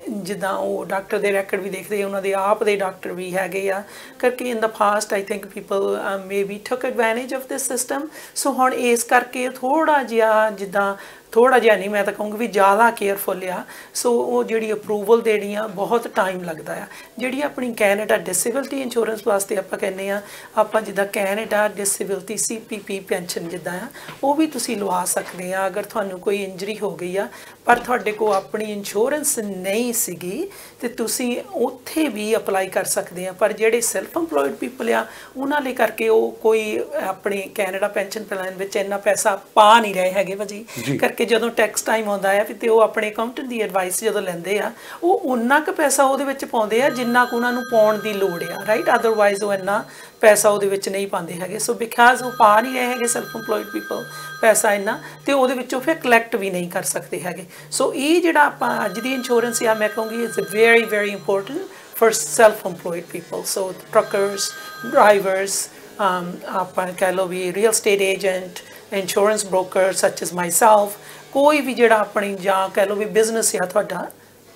ਜਿੱਦਾਂ ਉਹ ਡਾਕਟਰ ਦੇ ਰੈਕਡ ਵੀ ਦੇਖਦੇ ਉਹਨਾਂ ਦੇ ਆਪ ਦੇ ਡਾਕਟਰ ਵੀ ਹੈਗੇ ਆ ਕਰਕੇ in the past I think people maybe took advantage of this system so ਹੁਣ ਇਸ ਕਰਕੇ ਥੋੜ੍ਹਾ ਜਿਹਾ ਜਿੱਦਾਂ ਥੋੜ੍ਹਾ ਜਿਹਾ ਨਹੀਂ ਮੈਂ ਤਾਂ ਕਹੂੰਗੀ ਵੀ ਜ਼ਿਆਦਾ ਕੇਅਰਫੁਲ ਆ ਸੋ ਉਹ ਜਿਹੜੀ ਅਪਰੂਵਲ ਦੇਣੀ ਆ ਬਹੁਤ ਟਾਈਮ ਲੱਗਦਾ ਆ ਜਿਹੜੀ ਆਪਣੀ ਕੈਨੇਡਾ ਡਿਸੇਬਿਲਟੀ ਇੰਸ਼ੋਰੈਂਸ ਵਾਸਤੇ ਆਪਾਂ ਕਹਿੰਦੇ ਆ ਆਪਾਂ ਜਿੱਦਾਂ ਕੈਨੇਡਾ ਡਿਸੇਬਿਲਟੀ CPP ਪੈਨਸ਼ਨ ਜਿੱਦਾਂ ਆ ਉਹ ਵੀ ਤੁਸੀਂ ਲਵਾ ਸਕਦੇ ਆ ਅਗਰ ਤੁਹਾਨੂੰ ਕੋਈ ਇੰਜਰੀ ਹੋ ਗਈ ਆ ਪਰ ਤੁਹਾਡੇ ਕੋਲ ਆਪਣੀ ਇੰਸ਼ੋਰੈਂਸ ਨਹੀਂ ਸੀਗੀ ਤੇ ਤੁਸੀਂ ਉੱਥੇ ਵੀ ਅਪਲਾਈ ਕਰ ਸਕਦੇ ਆ ਪਰ ਜਿਹੜੇ ਸੈਲਫ ਇੰਪਲੋਇਡ ਪੀਪਲ ਆ ਉਹਨਾਂ ਲਈ ਕਰਕੇ ਉਹ ਕੋਈ ਆਪਣੇ ਕੈਨੇਡਾ ਪੈਨਸ਼ਨ ਪਲਾਨ ਵਿੱਚ ਇੰਨਾ ਪੈਸਾ ਪਾ ਨਹੀਂ ਰਹੇ ਹੈਗੇ ਭਾਜੀ ਕਰਕੇ ਜਦੋਂ ਟੈਕਸ ਟਾਈਮ ਆਉਂਦਾ ਆ ਤੇ ਉਹ ਆਪਣੇ ਅਕਾਊਂਟੈਂਟ ਦੀ ਐਡਵਾਈਸ ਜਦੋਂ ਲੈਂਦੇ ਆ ਉਹ ਉਨਾ ਕੁ ਪੈਸਾ ਉਹਦੇ ਵਿੱਚ ਪਾਉਂਦੇ ਆ ਜਿੰਨਾ ਕੁ ਉਹਨਾਂ ਨੂੰ ਪਾਉਣ ਦੀ ਲੋੜ ਆ ਰਾਈਟ ਅਦਰਵਾਈਜ਼ ਉਹ ਇੰਨਾ ਪੈਸਾ ਉਹਦੇ ਵਿੱਚ ਨਹੀਂ ਪਾਉਂਦੇ ਹੈਗੇ ਸੋ ਬਿਕਾਜ਼ ਉਹ ਪਾ ਨਹੀਂ ਰਹੇ ਹੈਗੇ ਸੈਲਫ ਇੰਪਲੋਇਡ ਪੀਪਲ ਪੈਸਾ ਇੰਨਾ ਤੇ ਉਹਦੇ ਵਿੱਚੋਂ ਫਿਰ ਕਲੈਕਟ ਵੀ ਨਹੀਂ ਕਰ ਸਕਦੇ ਹੈਗੇ ਸੋ ਇਹ ਜਿਹੜਾ ਆਪਾਂ ਅੱਜ ਦੀ ਇੰਸ਼ੋਰੈਂਸ ਆ ਮੈਂ ਕਹੂੰਗੀ it's very important for self employed people so truckers drivers ਆਪਾਂ ਕਹਿ ਲਓ ਵੀ real estate agent insurance broker such as myself ਕੋਈ ਵੀ ਜਿਹੜਾ ਆਪਣੀ ਜਾਂ ਕਹਿ ਲਓ ਵੀ ਬਿਜ਼ਨਸ ਆ ਤੁਹਾਡਾ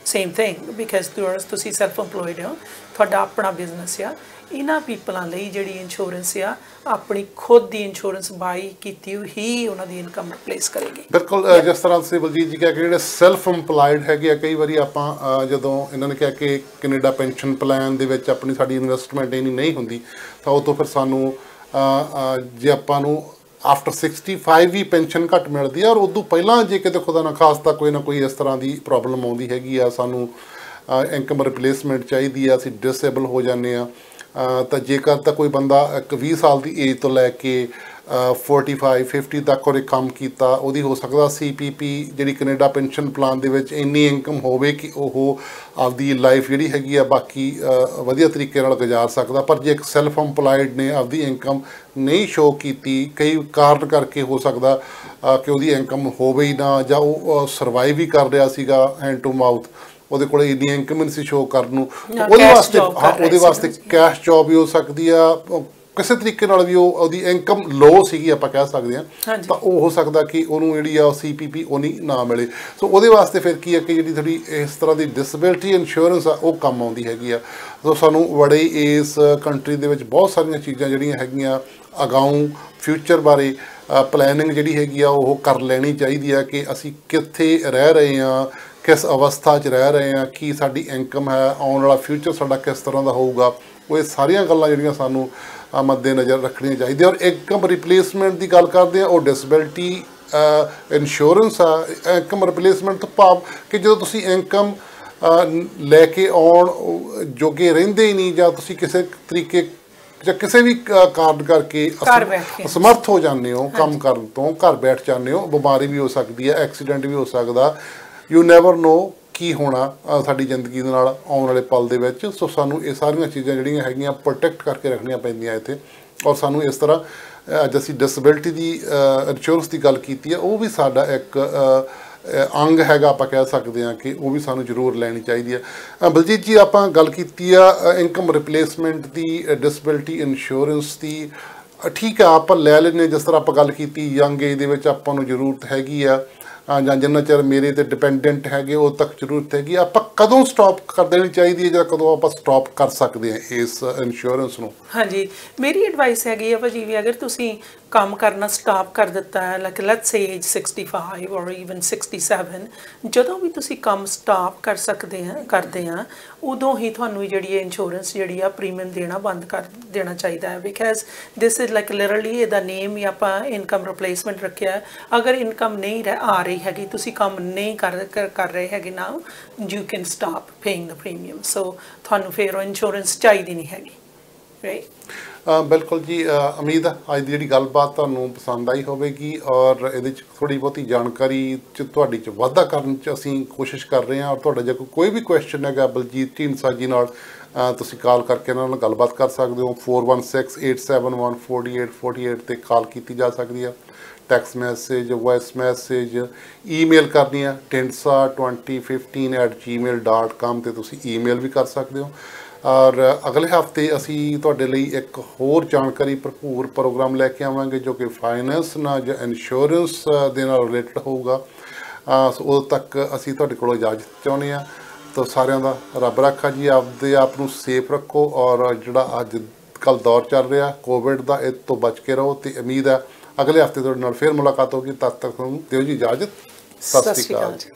ਸੇਮ ਥਿੰਗ ਬਿਕਾਜ਼ ਤੁਸੀਂ ਸੈਲਫ ਇੰਪਲੋਇਡ ਹੋ ਤੁਹਾਡਾ ਆਪਣਾ ਬਿਜ਼ਨਸ ਆ ਇਹਨਾਂ ਪੀਪਲਾਂ ਲਈ ਜਿਹੜੀ ਇੰਸ਼ੋਰੈਂਸ ਆ ਆਪਣੀ ਖੁਦ ਦੀ ਇੰਸ਼ੋਰੈਂਸ ਬਾਈ ਕੀਤੀ ਹੀ ਉਹਨਾਂ ਦੀ ਇਨਕਮ ਰਿਪਲੇਸ ਕਰੇਗੀ ਬਿਲਕੁਲ ਜਿਸ ਤਰ੍ਹਾਂ ਤੁਸੀਂ ਬਲਜੀਤ ਜੀ ਕਿਹਾ ਕਿ ਜਿਹੜੇ ਸੈਲਫ ਇੰਪਲਾਇਡ ਹੈਗੇ ਆ ਕਈ ਵਾਰੀ ਆਪਾਂ ਜਦੋਂ ਇਹਨਾਂ ਨੇ ਕਿਹਾ ਕਿ ਕੈਨੇਡਾ ਪੈਨਸ਼ਨ ਪਲਾਨ ਦੇ ਵਿੱਚ ਆਪਣੀ ਸਾਡੀ ਇਨਵੈਸਟਮੈਂਟ ਇੰਨੀ ਨਹੀਂ ਹੁੰਦੀ ਤਾਂ ਉਹ ਤੋਂ ਫਿਰ ਸਾਨੂੰ ਜੇ ਆਪਾਂ ਨੂੰ ਆਫਟਰ 65 ਵੀ ਪੈਨਸ਼ਨ ਘੱਟ ਮਿਲਦੀ ਆ ਔਰ ਉਦੋਂ ਪਹਿਲਾਂ ਜੇ ਕਿਤੇ ਖੁਦਾ ਨਾ ਖਾਸਤਾ ਕੋਈ ਨਾ ਕੋਈ ਇਸ ਤਰ੍ਹਾਂ ਦੀ ਪ੍ਰੋਬਲਮ ਆਉਂਦੀ ਹੈਗੀ ਆ ਸਾਨੂੰ ਇਨਕਮ ਰਿਪਲੇਸਮੈਂਟ ਚਾਹੀਦੀ ਆ ਅਸੀਂ ਡਿਸੇਬਲ ਹੋ ਜਾਂਦੇ ਆ ਤਾਂ ਜੇਕਰ ਤਾਂ ਕੋਈ ਬੰਦਾ ਇੱਕ 20 ਸਾਲ ਦੀ ਏਜ ਤੋਂ ਲੈ ਕੇ 45-50 ਤੱਕ ਉਹਨੇ ਕੰਮ ਕੀਤਾ, ਉਹਦੀ ਹੋ ਸਕਦਾ CPP ਜਿਹੜੀ ਕੈਨੇਡਾ ਪੈਨਸ਼ਨ ਪਲਾਨ ਦੇ ਵਿੱਚ ਇੰਨੀ ਇਨਕਮ ਹੋਵੇ ਕਿ ਉਹ ਆਪਦੀ ਲਾਈਫ ਜਿਹੜੀ ਹੈਗੀ ਆ ਬਾਕੀ ਵਧੀਆ ਤਰੀਕੇ ਨਾਲ ਗੁਜ਼ਾਰ ਸਕਦਾ। ਪਰ ਜੇ ਇੱਕ ਸੈਲਫ ਇੰਪਲਾਇਡ ਨੇ ਆਪਦੀ ਇਨਕਮ ਨਹੀਂ ਸ਼ੋਅ ਕੀਤੀ, ਕਈ ਕਾਰਨ ਕਰਕੇ ਹੋ ਸਕਦਾ ਕਿ ਉਹਦੀ ਇਨਕਮ ਹੋਵੇ ਹੀ ਨਾ, ਜਾਂ ਉਹ ਸਰਵਾਈਵ ਹੀ ਕਰ ਰਿਹਾ ਸੀਗਾ ਹੈਂਡ ਟੂ ਮਾਊਥ, ਉਹਦੇ ਕੋਲ ਇੰਨੀ ਇਨਕਮ ਨਹੀਂ ਸੀ ਸ਼ੋਅ ਕਰਨ ਨੂੰ, ਉਹਦੇ ਵਾਸਤੇ ਕੈਸ਼ ਜੋਬ ਵੀ ਹੋ ਸਕਦੀ ਆ, ਕਿਸੇ ਤਰੀਕੇ ਨਾਲ ਵੀ ਉਹਦੀ ਇਨਕਮ ਲੋ ਸੀਗੀ ਆਪਾਂ ਕਹਿ ਸਕਦੇ ਹਾਂ, ਤਾਂ ਉਹ ਹੋ ਸਕਦਾ ਕਿ ਉਹਨੂੰ ਜਿਹੜੀ ਆ CPP ਉਹਨੀ ਨਾ ਮਿਲੇ। ਸੋ ਉਹਦੇ ਵਾਸਤੇ ਫਿਰ ਕੀ ਹੈ ਕਿ ਜਿਹੜੀ ਥੋੜੀ ਇਸ ਤਰ੍ਹਾਂ ਦੀ ਡਿਸੇਬਿਲਟੀ ਇੰਸ਼ੋਰੈਂਸ ਆ ਉਹ ਕੰਮ ਆਉਂਦੀ ਹੈਗੀ ਆ। ਸੋ ਸਾਨੂੰ ਬੜੇ ਇਸ ਕੰਟਰੀ ਦੇ ਵਿੱਚ ਬਹੁਤ ਸਾਰੀਆਂ ਚੀਜ਼ਾਂ ਜਿਹੜੀਆਂ ਹੈਗੀਆਂ ਅਗਾਊਂ ਫਿਊਚਰ ਬਾਰੇ ਪਲੈਨਿੰਗ ਜਿਹੜੀ ਹੈਗੀ ਆ ਉਹ ਕਰ ਲੈਣੀ ਚਾਹੀਦੀ ਆ ਕਿ ਅਸੀਂ ਕਿੱਥੇ ਰਹਿ ਰਹੇ ਹਾਂ, ਕਿਸ ਅਵਸਥਾ 'ਚ ਰਹਿ ਰਹੇ ਹਾਂ, ਕੀ ਸਾਡੀ ਇਨਕਮ ਹੈ, ਆਉਣ ਵਾਲਾ ਫਿਊਚਰ ਸਾਡਾ ਕਿਸ ਤਰ੍ਹਾਂ ਦਾ ਹੋਊਗਾ। ਉਹ ਇਹ ਸਾਰੀਆਂ ਗੱਲਾਂ ਜਿਹੜੀਆਂ ਸਾਨੂੰ ਮੱਦੇ ਨਜ਼ਰ ਰੱਖਣੀਆਂ ਚਾਹੀਦੀਆਂ। ਔਰ ਇਨਕਮ ਰਿਪਲੇਸਮੈਂਟ ਦੀ ਗੱਲ ਕਰਦੇ ਹਾਂ, ਉਹ ਡਿਸੇਬਿਲਟੀ ਇੰਸ਼ੋਰੈਂਸ ਆ। ਇਨਕਮ ਰਿਪਲੇਸਮੈਂਟ ਤੋਂ ਭਾਵ ਕਿ ਜਦੋਂ ਤੁਸੀਂ ਇਨਕਮ ਲੈ ਕੇ ਆਉਣ ਜੋਗੇ ਰਹਿੰਦੇ ਹੀ ਨਹੀਂ, ਜਾਂ ਤੁਸੀਂ ਕਿਸੇ ਤਰੀਕੇ ਜਾਂ ਕਿਸੇ ਵੀ ਕਾਰਨ ਕਰਕੇ ਅਸਮਰਥ ਹੋ ਜਾਂਦੇ ਹੋ ਕੰਮ ਕਰਨ ਤੋਂ, ਘਰ ਬੈਠ ਜਾਂਦੇ ਹੋ, ਬਿਮਾਰੀ ਵੀ ਹੋ ਸਕਦੀ ਹੈ, ਐਕਸੀਡੈਂਟ ਵੀ ਹੋ ਸਕਦਾ, ਯੂ ਨੈਵਰ ਨੋ ਕੀ ਹੋਣਾ ਸਾਡੀ ਜ਼ਿੰਦਗੀ ਦੇ ਨਾਲ ਆਉਣ ਵਾਲੇ ਪਲ ਦੇ ਵਿੱਚ। ਸੋ ਸਾਨੂੰ ਇਹ ਸਾਰੀਆਂ ਚੀਜ਼ਾਂ ਜਿਹੜੀਆਂ ਹੈਗੀਆਂ ਪ੍ਰੋਟੈਕਟ ਕਰਕੇ ਰੱਖਣੀਆਂ ਪੈਂਦੀਆਂ ਇੱਥੇ। ਔਰ ਸਾਨੂੰ ਇਸ ਤਰ੍ਹਾਂ ਅੱਜ ਅਸੀਂ ਡਿਸੇਬਿਲਟੀ ਦੀ ਇੰਸ਼ੋਰੈਂਸ ਦੀ ਗੱਲ ਕੀਤੀ ਹੈ, ਉਹ ਵੀ ਸਾਡਾ ਇੱਕ ਅੰਗ ਹੈਗਾ, ਆਪਾਂ ਕਹਿ ਸਕਦੇ ਹਾਂ ਕਿ ਉਹ ਵੀ ਸਾਨੂੰ ਜ਼ਰੂਰ ਲੈਣੀ ਚਾਹੀਦੀ ਹੈ। ਬਲਜੀਤ ਜੀ, ਆਪਾਂ ਗੱਲ ਕੀਤੀ ਆ ਇਨਕਮ ਰਿਪਲੇਸਮੈਂਟ ਦੀ, ਡਿਸੇਬਿਲਟੀ ਇੰਸ਼ੋਰੈਂਸ ਦੀ, ਠੀਕ ਆ ਆਪਾਂ ਲੈ ਲੈਂਦੇ। ਜਿਸ ਤਰ੍ਹਾਂ ਆਪਾਂ ਗੱਲ ਕੀਤੀ ਯੰਗ ਏਜ ਦੇ ਵਿੱਚ ਆਪਾਂ ਨੂੰ ਜ਼ਰੂਰਤ ਹੈਗੀ ਆ, ਜਾਂ ਜਿੰਨਾ ਚਿਰ ਮੇਰੇ 'ਤੇ ਡਿਪੈਂਡੈਂਟ ਹੈਗੇ ਉਦੋਂ ਤੱਕ ਜ਼ਰੂਰਤ ਹੈਗੀ। ਆਪਾਂ ਕਦੋਂ ਸਟਾਪ ਕਰ ਦੇਣੀ ਚਾਹੀਦੀ ਹੈ, ਜਾਂ ਕਦੋਂ ਆਪਾਂ ਸਟਾਪ ਕਰ ਸਕਦੇ ਹਾਂ ਇਸ ਇੰਸ਼ੋਰੈਂਸ ਨੂੰ? ਹਾਂਜੀ, ਮੇਰੀ ਐਡਵਾਈਸ ਹੈਗੀ ਆ ਭਾਜੀ ਵੀ ਅਗਰ ਤੁਸੀਂ ਕੰਮ ਕਰਨਾ ਸਟਾਪ ਕਰ ਦਿੱਤਾ ਹੈ, ਲਾਈਕ ਲੈਟਸ ਸੇ ਏਜ 65 ਔਰ ਈਵਨ 67, ਜਦੋਂ ਵੀ ਤੁਸੀਂ ਕੰਮ ਸਟਾਪ ਕਰਦੇ ਆ ਉਦੋਂ ਹੀ ਤੁਹਾਨੂੰ ਜਿਹੜੀ ਇੰਸ਼ੋਰੈਂਸ ਜਿਹੜੀ ਆ ਪ੍ਰੀਮੀਅਮ ਦੇਣਾ ਬੰਦ ਕਰ ਦੇਣਾ ਚਾਹੀਦਾ ਹੈ। Because this is like literally ਇਹਦਾ ਨੇਮ ਹੀ ਆਪਾਂ ਇਨਕਮ ਰਿਪਲੇਸਮੈਂਟ ਰੱਖਿਆ। ਅਗਰ ਇਨਕਮ ਨਹੀਂ ਆ ਰਹੀ ਹੈਗੀ, ਤੁਸੀਂ ਕੰਮ ਨਹੀਂ ਕਰ ਰਹੇ ਹੈਗੇ ਨਾ, you can stop paying the premium. So ਤੁਹਾਨੂੰ ਫਿਰ ਉਹ ਇੰਸ਼ੋਰੈਂਸ ਚਾਹੀਦੀ ਨਹੀਂ ਹੈਗੀ, ਰਾਈਟ? ਬਿਲਕੁਲ ਜੀ, ਉਮੀਦ ਹੈ ਅੱਜ ਦੀ ਜਿਹੜੀ ਗੱਲਬਾਤ ਤੁਹਾਨੂੰ ਪਸੰਦ ਆਈ ਹੋਵੇਗੀ, ਔਰ ਇਹਦੇ 'ਚ ਥੋੜ੍ਹੀ ਬਹੁਤੀ ਜਾਣਕਾਰੀ 'ਚ ਤੁਹਾਡੀ 'ਚ ਵਾਧਾ ਕਰਨ 'ਚ ਅਸੀਂ ਕੋਸ਼ਿਸ਼ ਕਰ ਰਹੇ ਹਾਂ। ਔਰ ਤੁਹਾਡਾ ਜੇ ਕੋਈ ਵੀ ਕੁਐਸਚਨ ਹੈਗਾ ਬਲਜੀਤ ਢੀਂਡਸਾ ਜੀ ਨਾਲ ਤੁਸੀਂ ਕਾਲ ਕਰਕੇ ਇਹਨਾਂ ਨਾਲ ਗੱਲਬਾਤ ਕਰ ਸਕਦੇ ਹੋ। 4168714848 'ਤੇ ਕਾਲ ਕੀਤੀ ਜਾ ਸਕਦੀ ਹੈ। Text message, voice message, email ਕਰਨੀ ਹੈ tindsa2015@gmail.com 'ਤੇ ਤੁਸੀਂ ਈਮੇਲ ਵੀ ਕਰ ਸਕਦੇ ਹੋ। ਔਰ ਅਗਲੇ ਹਫ਼ਤੇ ਅਸੀਂ ਤੁਹਾਡੇ ਲਈ ਇੱਕ ਹੋਰ ਜਾਣਕਾਰੀ ਭਰਪੂਰ ਪ੍ਰੋਗਰਾਮ ਲੈ ਕੇ ਆਵਾਂਗੇ ਜੋ ਕਿ ਫਾਈਨੈਂਸ ਨਾਲ ਜਾਂ ਇੰਸ਼ੋਰੈਂਸ ਦੇ ਨਾਲ ਰਿਲੇਟਡ ਹੋਊਗਾ। ਸੋ ਉਦੋਂ ਤੱਕ ਅਸੀਂ ਤੁਹਾਡੇ ਕੋਲੋਂ ਇਜਾਜ਼ਤ ਚਾਹੁੰਦੇ ਹਾਂ। ਤਾਂ ਸਾਰਿਆਂ ਦਾ ਰੱਬ ਰਾਖਾ ਜੀ, ਆਪਦੇ ਆਪ ਨੂੰ ਸੇਫ ਰੱਖੋ, ਔਰ ਜਿਹੜਾ ਅੱਜ ਕੱਲ੍ਹ ਦੌਰ ਚੱਲ ਰਿਹਾ ਕੋਵਿਡ ਦਾ, ਇਹ ਤੋਂ ਬਚ ਕੇ ਰਹੋ। ਅਤੇ ਉਮੀਦ ਹੈ ਅਗਲੇ ਹਫ਼ਤੇ ਤੁਹਾਡੇ ਨਾਲ ਫਿਰ ਮੁਲਾਕਾਤ ਹੋਗੀ। ਤਦ ਤੱਕ ਤੁਹਾਨੂੰ ਦਿਓ ਜੀ ਇਜਾਜ਼ਤ। ਸਤਿ ਸ਼੍ਰੀ ਅਕਾਲ ਜੀ।